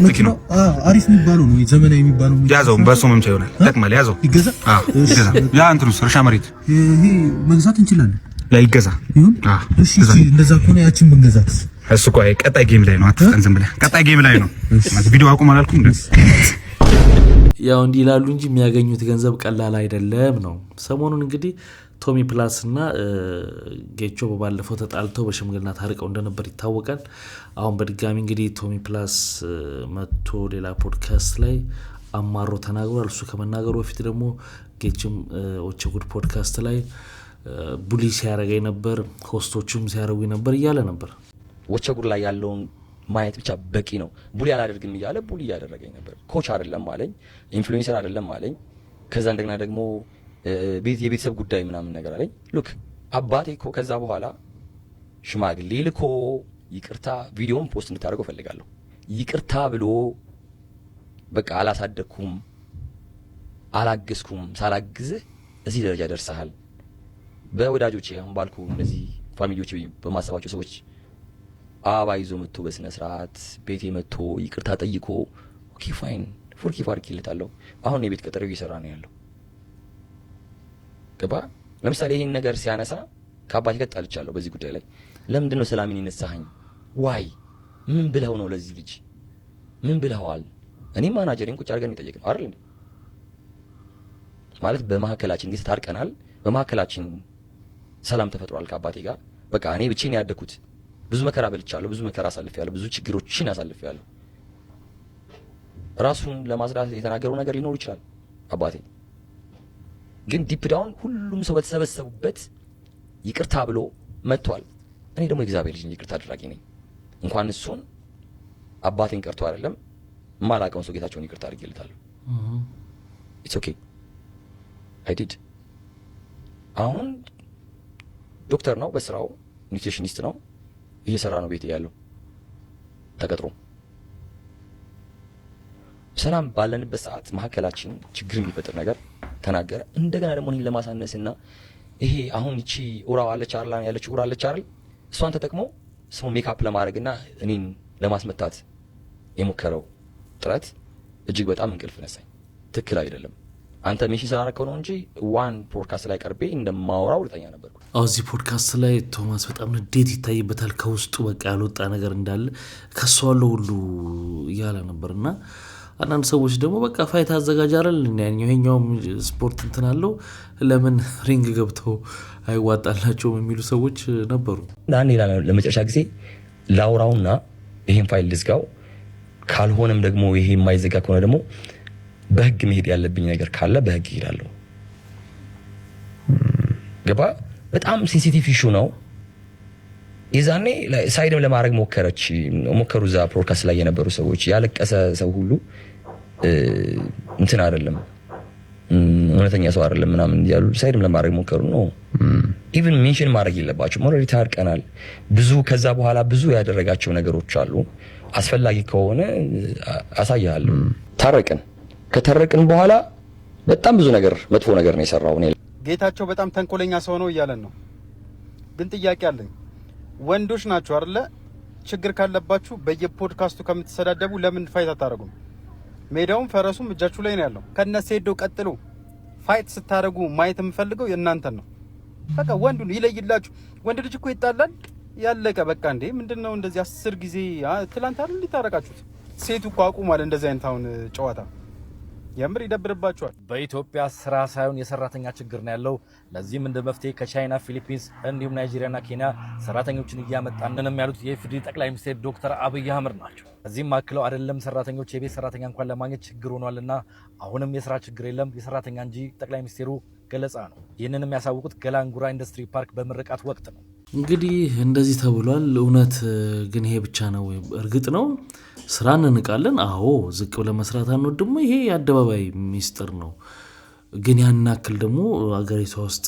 መኪናው አሪፍ የሚባለው ነው፣ ዘመናዊ የሚባለው ያዘው፣ በሱ መምቻ ይሆናል። ይጠቅማል፣ ያዘው፣ ይገዛ። ይገዛ። ያ እንትኑስ እርሻ መሬት ይሄ መግዛት እንችላለን። ላይ ይገዛ ይሁን። እሺ እንደዛ ከሆነ ያችን ብንገዛት። እሱ እኮ ቀጣይ ጌም ላይ ነው። አትፍጠን፣ ዝም ብለህ ቀጣይ ጌም ላይ ነው። ቪዲዮ አቁም አላልኩም? ያው እንዲህ ይላሉ እንጂ የሚያገኙት ገንዘብ ቀላል አይደለም ነው። ሰሞኑን እንግዲህ ቶሚ ፕላስ እና ጌቾ በባለፈው ተጣልተው በሽምግልና ታርቀው እንደነበር ይታወቃል። አሁን በድጋሚ እንግዲህ ቶሚ ፕላስ መጥቶ ሌላ ፖድካስት ላይ አማሮ ተናግሯል። እሱ ከመናገሩ በፊት ደግሞ ጌችም ኦቼ ጉድ ፖድካስት ላይ ቡሊ ሲያረገኝ ነበር፣ ሆስቶቹም ሲያረጉኝ ነበር እያለ ነበር። ኦቼ ጉድ ላይ ያለውን ማየት ብቻ በቂ ነው። ቡሊ አላደርግም እያለ ቡሊ እያደረገኝ ነበር። ኮች አይደለም አለኝ፣ ኢንፍሉዌንሰር አይደለም አለኝ። ከዛ እንደገና ደግሞ የቤተሰብ ጉዳይ ምናምን ነገር አለኝ። ሉክ አባቴ እኮ ከዛ በኋላ ሽማግሌ ልኮ ይቅርታ ቪዲዮን ፖስት እንድታደርገው ፈልጋለሁ። ይቅርታ ብሎ በቃ አላሳደኩም፣ አላገዝኩም፣ ሳላግዝህ እዚህ ደረጃ ደርሰሃል። በወዳጆቼ አሁን ባልኩ እነዚህ ፋሚሊዎች በማሰባቸው ሰዎች አበባ ይዞ መጥቶ በስነ ስርዓት ቤቴ መጥቶ ይቅርታ ጠይቆ ኦኬ ፋይን ፎርጊቭ አድርጌለታለሁ። አሁን የቤት ቀጠሮ እየሰራ ነው ያለው። ገባ? ለምሳሌ ይሄን ነገር ሲያነሳ ከአባቴ ጋር ጣልቻለሁ በዚህ ጉዳይ ላይ። ለምንድን ነው ሰላምን ይነሳኸኝ? ዋይ ምን ብለው ነው ለዚህ ልጅ ምን ብለዋል? እኔ ማናጀሪን ቁጭ አድርገን ይጠየቅነው አይደል እንዴ? ማለት በመሐከላችን ግን ታርቀናል። በመሐከላችን ሰላም ተፈጥሯል ከአባቴ ጋር። በቃ እኔ ብቻዬን ያደኩት ብዙ መከራ በልቻለሁ፣ ብዙ መከራ አሳልፌያለሁ፣ ብዙ ችግሮችን አሳልፌያለሁ። ራሱን ለማስራት የተናገረው ነገር ሊኖር ይችላል አባቴ። ግን ዲፕ ዳውን ሁሉም ሰው በተሰበሰቡበት ይቅርታ ብሎ መጥቷል። እኔ ደግሞ የእግዚአብሔር ልጅ ይቅርታ አድራጊ ነኝ። እንኳን እሱን አባቴን ቀርቶ አይደለም ማላቀውን ሰው ጌታቸውን ይቅርታ አድርጌለታለሁ። ኢትስ ኦኬ አይ ዲድ። አሁን ዶክተር ነው በስራው ኒውትሪሽኒስት ነው እየሰራ ነው ቤት ያለው ተቀጥሮ። ሰላም ባለንበት ሰዓት መሐከላችን ችግር የሚፈጥር ነገር ተናገረ። እንደገና ደግሞ እኔን ለማሳነስና ይሄ አሁን እቺ ኡራው አለች አርላን ያለች ኡራ አለች አይደል? እሷን ተጠቅሞ ስሙ ሜካፕ ለማድረግና እኔን ለማስመታት የሞከረው ጥረት እጅግ በጣም እንቅልፍ ነሳኝ። ትክክል አይደለም። አንተ ሜሽ ስላደረከው ነው እንጂ ዋን ፖድካስት ላይ ቀርቤ እንደማወራው እርግጠኛ ነበርኩ። እዚህ ፖድካስት ላይ ቶማስ በጣም ንዴት ይታይበታል። ከውስጡ በቃ ያልወጣ ነገር እንዳለ ከሷለው ሁሉ እያለ ነበርና አንዳንድ ሰዎች ደግሞ በቃ ፋይት አዘጋጅ አይደል ይሄኛውም ስፖርት እንትን አለው ለምን ሪንግ ገብተው አይዋጣላቸውም የሚሉ ሰዎች ነበሩ። ዳንኤ ለመጨረሻ ጊዜ ላውራውና ይሄን ፋይል ልዝጋው፣ ካልሆነም ደግሞ ይሄ የማይዘጋ ከሆነ ደግሞ በህግ መሄድ ያለብኝ ነገር ካለ በህግ እሄዳለሁ። ገባ? በጣም ሴንሲቲቭ ኢሹ ነው። የዛኔ ሳይድም ለማድረግ ሞከሩ እዛ ፖድካስት ላይ የነበሩ ሰዎች። ያለቀሰ ሰው ሁሉ እንትን አይደለም እውነተኛ ሰው አይደለም ምናምን ያሉ ሳይድም ለማድረግ ሞከሩ ነው። ኢቭን ሜንሽን ማድረግ የለባቸው ኦልሬዲ ታርቀናል። ብዙ ከዛ በኋላ ብዙ ያደረጋቸው ነገሮች አሉ። አስፈላጊ ከሆነ አሳያለሁ። ታረቅን። ከተረቅን በኋላ በጣም ብዙ ነገር መጥፎ ነገር ነው የሰራው። እኔ ጌታቸው በጣም ተንኮለኛ ሰው ነው እያለን ነው። ግን ጥያቄ አለኝ። ወንዶች ናችሁ አይደለ? ችግር ካለባችሁ በየፖድካስቱ ከምትሰዳደቡ ለምን ፋይት አታረጉም? ሜዳውም ፈረሱም እጃችሁ ላይ ነው ያለው። ከነሴዶ ቀጥሉ። ፋይት ስታረጉ ማየት የምፈልገው የእናንተን ነው። በቃ ወንዱን ይለይላችሁ። ወንድ ልጅ እኮ ይጣላል ያለቀ በቃ። እንዴ ምንድነው እንደዚህ 10 ጊዜ ትላንት አይደል እንዲታረቃችሁት? ሴቱ እኮ አቁሟል እንደዚህ አይነት አሁን ጨዋታ። የምር ይደብርባቸዋል። በኢትዮጵያ ስራ ሳይሆን የሰራተኛ ችግር ነው ያለው። ለዚህም እንደ መፍትሄ ከቻይና፣ ፊሊፒንስ እንዲሁም ናይጄሪያና ኬንያ ሰራተኞችን እያመጣንንም ያሉት የኢፌዴሪ ጠቅላይ ሚኒስትር ዶክተር አብይ አህመድ ናቸው። እዚህም አክለው አይደለም ሰራተኞች የቤት ሰራተኛ እንኳን ለማግኘት ችግር ሆኗልና አሁንም የስራ ችግር የለም የሰራተኛ እንጂ ጠቅላይ ሚኒስትሩ ገለጻ ነው። ይህንንም ያሳወቁት ገላንጉራ ኢንዱስትሪ ፓርክ በምርቃት ወቅት ነው። እንግዲህ እንደዚህ ተብሏል። እውነት ግን ይሄ ብቻ ነው? እርግጥ ነው ስራ እንንቃለን። አዎ ዝቅ ብለን መስራት አንወድም። ይሄ የአደባባይ ሚስጥር ነው። ግን ያን ያክል ደግሞ አገሪቷ ውስጥ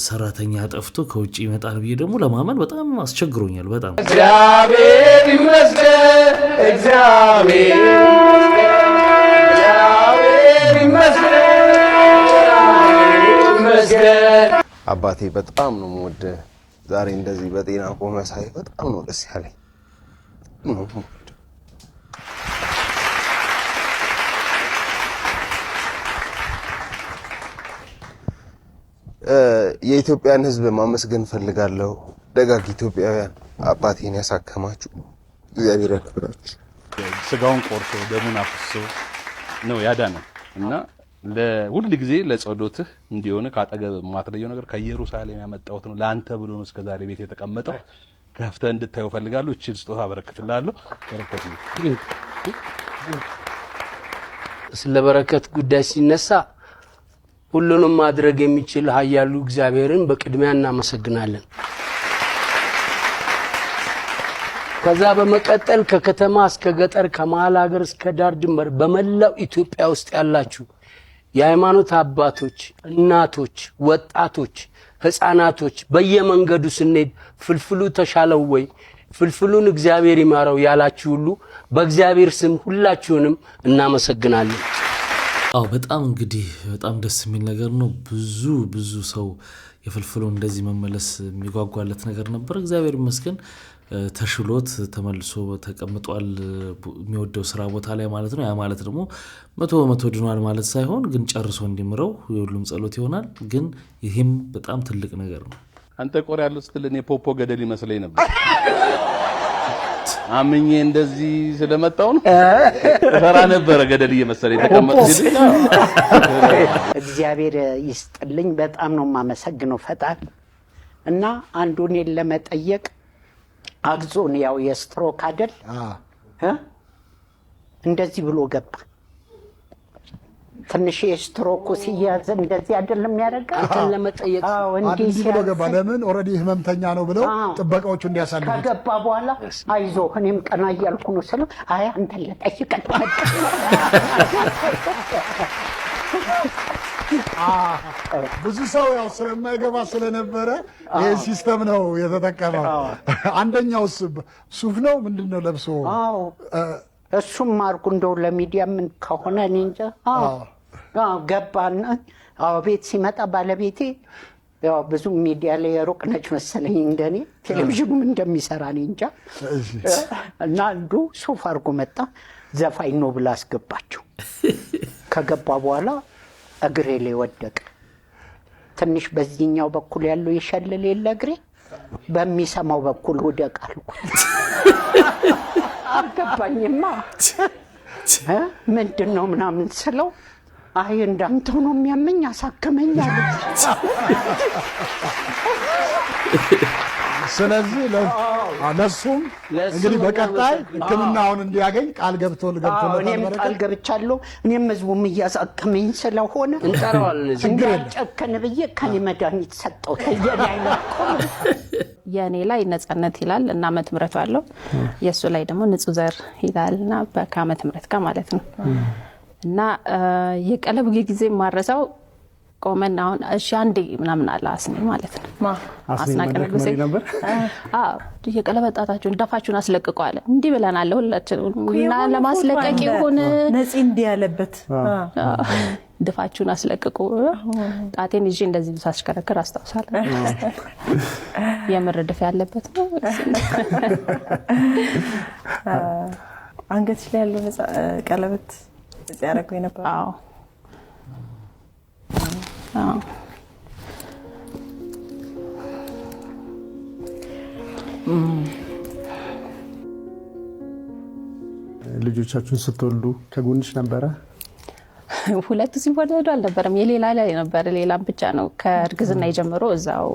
ሰራተኛ ጠፍቶ ከውጭ ይመጣል ብዬ ደግሞ ለማመን በጣም አስቸግሮኛል። በጣም እግዚአብሔር ይመስገን፣ እግዚአብሔር ይመስገን። አባቴ በጣም ነው የምወደው። ዛሬ እንደዚህ በጤና ቆመ ሳይ በጣም ነው ደስ ያለኝ። የኢትዮጵያን ሕዝብ ማመስገን ፈልጋለሁ። ደጋግ ኢትዮጵያውያን አባቴን ያሳከማችሁ እግዚአብሔር ያክብራችሁ። ስጋውን ቆርሶ ደሙን አፍሶ ነው ያዳነው እና ለሁሉ ጊዜ ለጸሎትህ እንዲሆነ ካጠገብ ማትለየው ነገር ከኢየሩሳሌም ያመጣሁት ነው ለአንተ ብሎ ነው እስከዛሬ ቤት የተቀመጠው። ከፍተህ እንድታየው ፈልጋለሁ። እቺን ስጦታ አበረክትልሃለሁ። በረከት ስለ በረከት ጉዳይ ሲነሳ ሁሉንም ማድረግ የሚችል ኃያሉ እግዚአብሔርን በቅድሚያ እናመሰግናለን። ከዛ በመቀጠል ከከተማ እስከ ገጠር ከመሃል ሀገር እስከ ዳር ድንበር በመላው ኢትዮጵያ ውስጥ ያላችሁ የሃይማኖት አባቶች፣ እናቶች፣ ወጣቶች፣ ህፃናቶች በየመንገዱ ስንሄድ ፍልፍሉ ተሻለው ወይ ፍልፍሉን እግዚአብሔር ይማረው ያላችሁ ሁሉ በእግዚአብሔር ስም ሁላችሁንም እናመሰግናለን። በጣም እንግዲህ በጣም ደስ የሚል ነገር ነው። ብዙ ሰው የፍልፍሉን እንደዚህ መመለስ የሚጓጓለት ነገር ነበር። እግዚአብሔር ይመስገን ተሽሎት ተመልሶ ተቀምጧል የሚወደው ስራ ቦታ ላይ ማለት ነው። ያ ማለት ደግሞ 100% ድኗል ማለት ሳይሆን ግን ጨርሶ እንዲምረው የሁሉም ጸሎት ይሆናል። ግን ይሄም በጣም ትልቅ ነገር ነው። አንተ ቆር ያለው ስትል እኔ ፖፖ ገደል ይመስለኝ ነበር። አምኜ እንደዚህ ስለመጣው ነው ፈራ ነበር ገደል እየመሰለኝ ተቀመጥኩ። እግዚአብሔር ይስጥልኝ። በጣም ነው የማመሰግነው ፈጣሪ እና አንዱን ለመጠየቅ አግዞን ያው የስትሮክ አይደል እንደዚህ ብሎ ገባ። ትንሽ የስትሮክ ሲያዝ እንደዚህ አይደለም ያደርጋል። አንተን ለመጠየቅ እንዲህ ብሎ ገባ። ለምን ኦሬዲ ህመምተኛ ነው ብለው ጥበቃዎቹ እንዲያሳልፉት ከገባ በኋላ አይዞ እኔም ቀና እያልኩ ነው ስለው አይ አንተን ለጠይቅ ብዙ ሰው ያው ስለማይገባ ስለነበረ ይሄ ሲስተም ነው የተጠቀመው። አንደኛው ሱፍ ነው ምንድነው ለብሶ እሱም አርጉ እንደው ለሚዲያ ምን ከሆነ እኔ እንጃ። ገባና ቤት ሲመጣ ባለቤቴ ያው ብዙ ሚዲያ ላይ ሩቅ ነች መሰለኝ እንደኔ ቴሌቪዥኑም እንደሚሰራ እኔ እንጃ። እና አንዱ ሱፍ አርጎ መጣ። ዘፋኝ ነው ብላ አስገባቸው። ከገባ በኋላ እግሬ ላይ ወደቀ። ትንሽ በዚህኛው በኩል ያለው ይሸልል የለ እግሬ በሚሰማው በኩል ወደቀ አልኩ። አገባኝማ ምንድነው ምናምን ስለው አይ እንዳንተው ነው የሚያመኝ አሳከመኝ አለ። ስለዚህ ለሱም እንግዲህ በቀጣይ ሕክምናውን እንዲያገኝ ቃል ገብቶለታል። እኔም ቃል ገብቻለሁ። እኔም ህዝቡም እያሳከመኝ ስለሆነ እንጠራዋለን። ችግር የለም ጨከን ብዬ ከኔ መድኃኒት ሰጠው። የኔ ላይ ነጻነት ይላል እና ዓመተ ምህረት አለው። የሱ ላይ ደግሞ ንጹህ ዘር ይላልና በዓመተ ምህረት ጋር ማለት ነው። እና የቀለብ ጊዜ ማረሳው ቆመን አሁን እሺ አንዴ ምናምን አለ አስኔ ማለት ነው። አስናቀ ንጉሴ ነበር። የቀለበጣታችሁን ደፋችሁን አስለቅቁ አለ። እንዲህ ብለናል ሁላችንም እና ለማስለቀቅ ይሁን ነፂ እንዲህ ያለበት ደፋችሁን አስለቅቁ። ጣቴን ይዤ እንደዚህ ሳሽከረክር አስታውሳለሁ። የምር ደፍ ያለበት ነው። አንገትሽ ላይ ያለው ቀለበት ያረገው ነበር። ልጆቻችሁን ስትወልዱ ከጎንሽ ነበረ? ሁለቱ ሲወለዱ አልነበረም። የሌላ ላይ ነበር። ሌላም ብቻ ነው ከእርግዝና ጀምሮ እዛው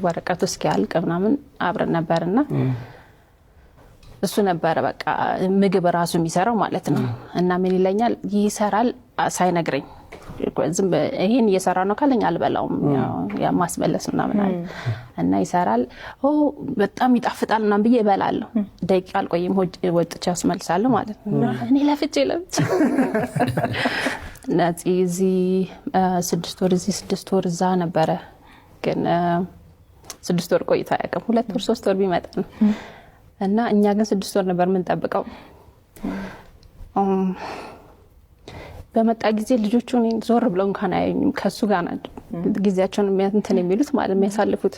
ወረቀቱ እስኪያልቅ ምናምን አብረን ነበርና እሱ ነበር በቃ ምግብ ራሱ የሚሰራው ማለት ነው። እና ምን ይለኛል ይሰራል ሳይነግረኝ ዝም ይሄን እየሰራ ነው ካለኝ አልበላውም። ያው ማስመለስ ምናምን አለ እና ይሰራል። በጣም ይጣፍጣል ምናምን ብዬ እበላለሁ። ደቂቃ አልቆይም ወጥቼ አስመልሳለሁ ማለት ነው። እኔ ለፍቼ ነፂ እዚህ 6 ወር እዚህ 6 ወር እዛ ነበረ። ግን 6 ወር ቆይታ አያውቅም። 2 ወር 3 ወር ቢመጣ ነው። እና እኛ ግን 6 ወር ነበር ምን ጠብቀው። በመጣ ጊዜ ልጆቹ እኔን ዞር ብለው እንኳን አያዩኝም። ከሱ ጋር ናቸው ጊዜያቸውን እንትን የሚሉት ማለት የሚያሳልፉት።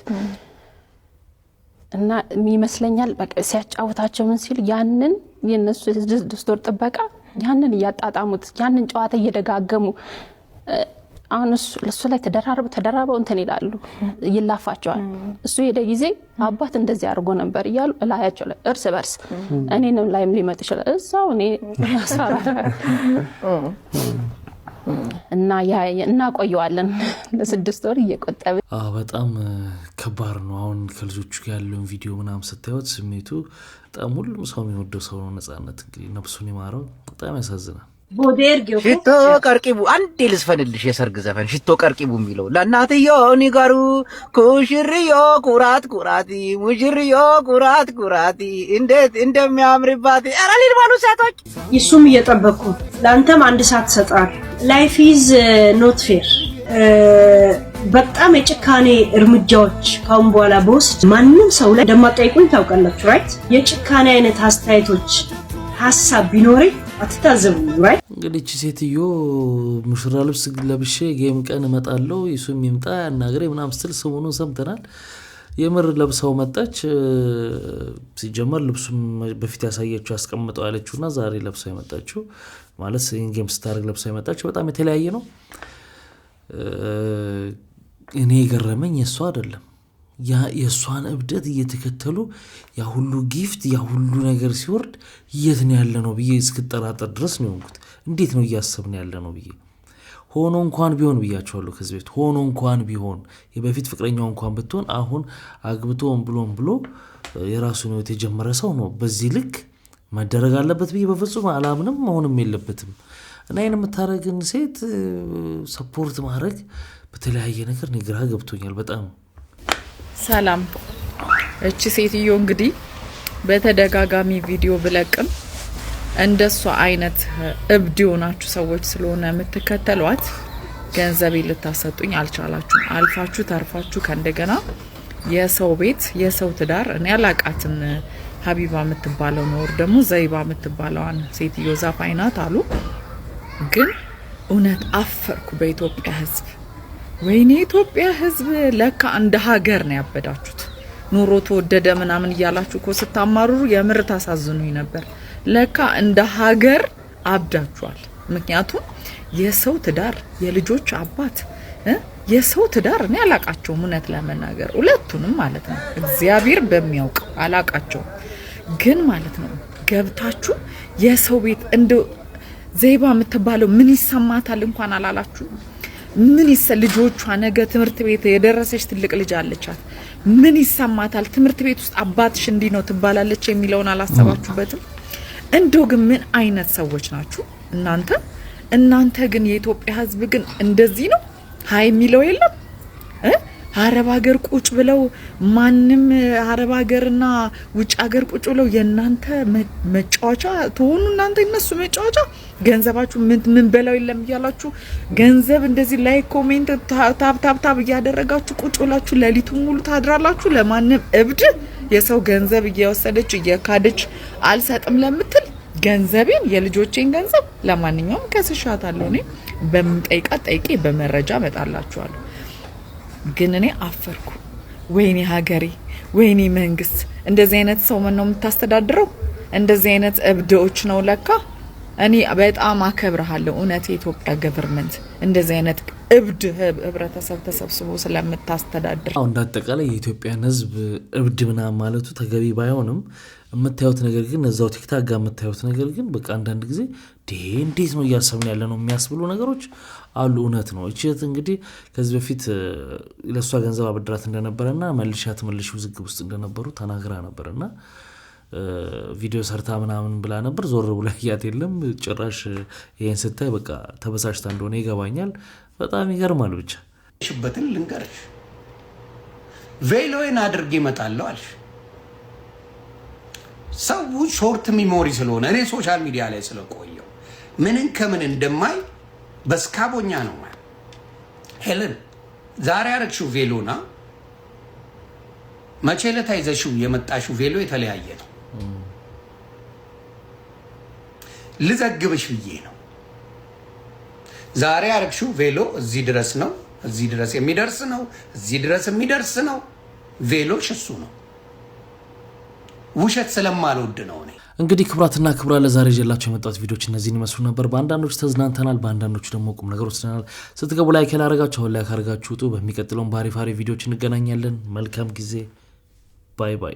እና ይመስለኛል በቃ ሲያጫውታቸው ምን ሲል ያንን የነሱ 6 ወር ጥበቃ ያንን ያጣጣሙት ያንን ጨዋታ እየደጋገሙ አሁን እሱ ላይ ተደራርበው እንትን ይላሉ ይላፋቸዋል። እሱ ሄደ ጊዜ አባት እንደዚህ አድርጎ ነበር እያሉ ላያቸው ላይ እርስ በርስ እኔንም ላይም ሊመጥ ይችላል እዛው እኔ ያሳራ እና እናቆየዋለን ለ6 ወር እየቆጠበ። በጣም ከባድ ነው። አሁን ከልጆቹ ጋር ያለውን ቪዲዮ ምናምን ስታዩት ስሜቱ በጣም ሁሉም ሰው የሚወደው ሰው ነው። ነጻነት እንግዲህ ነፍሱን ይማረው። በጣም ያሳዝናል። ሽቶ ቀርቂቡ አንዴ ልስፈንልሽ የሰርግ ዘፈን ሽቶ ቀርቂቡ የሚለው ለእናትዮ ኒጋሩ ኩሽርዮ ኩራት ኩራቲ ሙሽርዮ ኩራት ኩራቲ እንዴት እንደሚያምርባት ኧረ ሊል ባሉ ሴቶች እሱም እየጠበቅኩ ለአንተም 1 ሰዓት ሰጣል ላይፍ ኢዝ ኖት ፌር በጣም የጭካኔ እርምጃዎች ካሁን በኋላ በውስጥ ማንንም ሰው ላይ እንደማጠይቁኝ ታውቃላችሁ ራይት የጭካኔ አይነት አስተያየቶች ሐሳብ ቢኖርኝ አትታዘቡ ራይት እንግዲህ እቺ ሴትዮ ሙሽራ ልብስ ለብሼ ጌም ቀን እመጣለሁ ይሱም ይምጣ ያናገረ ምናምን ስትል ሰሞኑን ሰምተናል የምር ለብሰው መጣች ሲጀመር ልብሱም በፊት ያሳየችው አስቀምጠው ያለችውና ዛሬ ለብሰው የመጣችው ማለት ጌም ስታርግ ለብሰው የመጣችው በጣም የተለያየ ነው እኔ ገረመኝ የሷ አይደለም ያ የሷን እብደት እየተከተሉ ያ ሁሉ ጊፍት ያ ሁሉ ነገር ሲወርድ የት ነው ያለ ነው ብዬ እስክጠራጠር ድረስ ነው እንኩት እንዴት ነው ያያሰብን ያለ ነው ብዬ ሆኖ እንኳን ቢሆን ብያቸዋለሁ ከዚህ ቤት ሆኖ እንኳን ቢሆን የበፊት ፍቅረኛው እንኳን ብትሆን አሁን አግብቶን ብሎ የራሱ ነው የተጀመረ ሰው ነው በዚህ ልክ መደረግ አለበት ብዬ በፍጹም አላምንም መሆንም የለበትም እና ይሄን የምታረግን ሴት ሰፖርት ማድረግ በተለያየ ነገር ንግራ ገብቶኛል በጣም ሰላም እቺ ሴትዮ እንግዲህ በተደጋጋሚ ቪዲዮ ብለቅም እንደሷ አይነት እብድ ሆናችሁ ሰዎች ስለሆነ የምትከተሏት ገንዘብ ልታሰጡኝ አልቻላችሁም አልፋችሁ ተርፋችሁ ከእንደገና የሰው ቤት የሰው ትዳር እኔ አላቃትን ሀቢባ የምትባለው ነው ደግሞ ዘይባ የምትባለዋን ሴትዮ ዛፋይናት አሉ ግን እውነት አፈርኩ በኢትዮጵያ ህዝብ ወይኔ ኢትዮጵያ ህዝብ ለካ እንደ ሀገር ነው ያበዳችሁት ኑሮ ተወደደ ምናምን ይያላችሁ እኮ ስታማሩሩ የምር ታሳዝኑኝ ነበር ለካ እንደ ሀገር አብዳችኋል ምክንያቱም የሰው ትዳር የልጆች አባት የሰው ትዳር እኔ አላቃቸው እውነት ለመናገር ሁለቱንም ማለት ነው እግዚአብሔር በሚያውቅ አላቃቸው ግን ማለት ነው ገብታችሁ የሰው ቤት እንደ ዘይባ የምትባለው ምን ይሰማታል እንኳን አላላችሁ ምን ልጆቿ ነገ ትምህርት ቤት የደረሰች ትልቅ ልጅ አለቻት ምን ይሰማታል ትምህርት ቤት ውስጥ አባትሽ እንዲ ነው ትባላለች የሚለውን አላሰባችሁበትም እንደው ግን ምን አይነት ሰዎች ናችሁ እናንተ ግን የኢትዮጵያ ህዝብ ግን እንደዚህ ነው ሃይ ሚለው የለም አረብ ሀገር ቁጭ ብለው ማንንም አረብ ሀገርና ውጭ ሀገር ቁጭ ብለው የናንተ መጫወቻ ተሆኑ እናንተ እነሱ መጫወቻ ገንዘባችሁ ምን በላው የለም ይያላችሁ ገንዘብ እንደዚህ ላይክ ኮሜንት ታብ እያደረጋችሁ ቁጭ ብላችሁ ለሊቱን ሙሉ ታድራላችሁ ለማንም እብድ የሰው ገንዘብ እየወሰደች እየካደች አልሰጥም ለምትል ገንዘቤን የልጆቼን ገንዘብ ለማንኛውም ከስሻታለሁ እኔ በምንጠይቃት ጠይቄ በመረጃ መጣላችኋለሁ ግን እኔ አፈርኩ ወይኔ ሀገሬ ወይኔ መንግስት እንደዚህ አይነት ሰው ነው የምታስተዳድረው እንደዚህ አይነት እብዶች ነው ለካ እኔ በጣም አከብራለሁ እውነት የኢትዮጵያ ገቨርንመንት እንደዚህ አይነት እብድ ህብረተሰብ ተሰብስቦ ስለምታስተዳድር አሁን እንዳጠቃላይ የኢትዮጵያን ህዝብ እብድ ምናምን ማለቱ ተገቢ ባይሆንም የምታዩት ነገር ግን እዛው ቲክታክ ጋር የምታዩት ነገር ግን በቃ አንዳንድ ጊዜ እንዴት ነው እያሰብን ያለ ነው የሚያስብሉ ነገሮች አሉ እውነት ነው እቺት እንግዲህ ከዚህ በፊት ለሷ ገንዘብ አበድራት እንደነበረና መልሻት ውዝግብ ውስጥ እንደነበሩ ተናግራ ነበርና ቪዲዮ ሰርታ ምናምን ብላ ነበር ዞር ብላ ያት የለም ጭራሽ ይሄን ስታይ በቃ ተበሳሽታ እንደሆነ ይገባኛል በጣም ይገርማል ብቻ ሽበትን ልንገርሽ ቬሎዬን አድርጌ እመጣለሁ አልሽ ሰው ሾርት ሚሞሪ ስለሆነ እኔ ሶሻል ሚዲያ ላይ ስለቆየው ምንን ከምን እንደማይ በስካቦኛ ነው ማለት ሄለን ዛሬ አረግሽው ቬሎና መቼ ለታይዘሽው የመጣሽው ቬሎ የተለያየ ነው ልዘግብሽ ብዬ ነው ዛሬ አረግሽው ቬሎ እዚህ ድረስ ነው እዚህ ድረስ የሚደርስ ነው እዚህ ድረስ የሚደርስ ነው ቬሎሽ እሱ ነው ውሸት ስለማልወድ ነው እኔ እንግዲህ ክብራትና ክብራ ለዛሬ ይዤላችሁ የመጣሁት ቪዲዮዎች እነዚህን ይመስሉ ነበር በአንዳንዶች ተዝናንተናል በአንዳንዶች ደግሞ ቁም ነገር ወስደናል ስትገቡ ላይክ ያላረጋችሁ ላይክ አድርጋችሁ ውጡ በሚቀጥለው ባሪፋሪ ቪዲዮዎች እንገናኛለን መልካም ጊዜ ባይ ባይ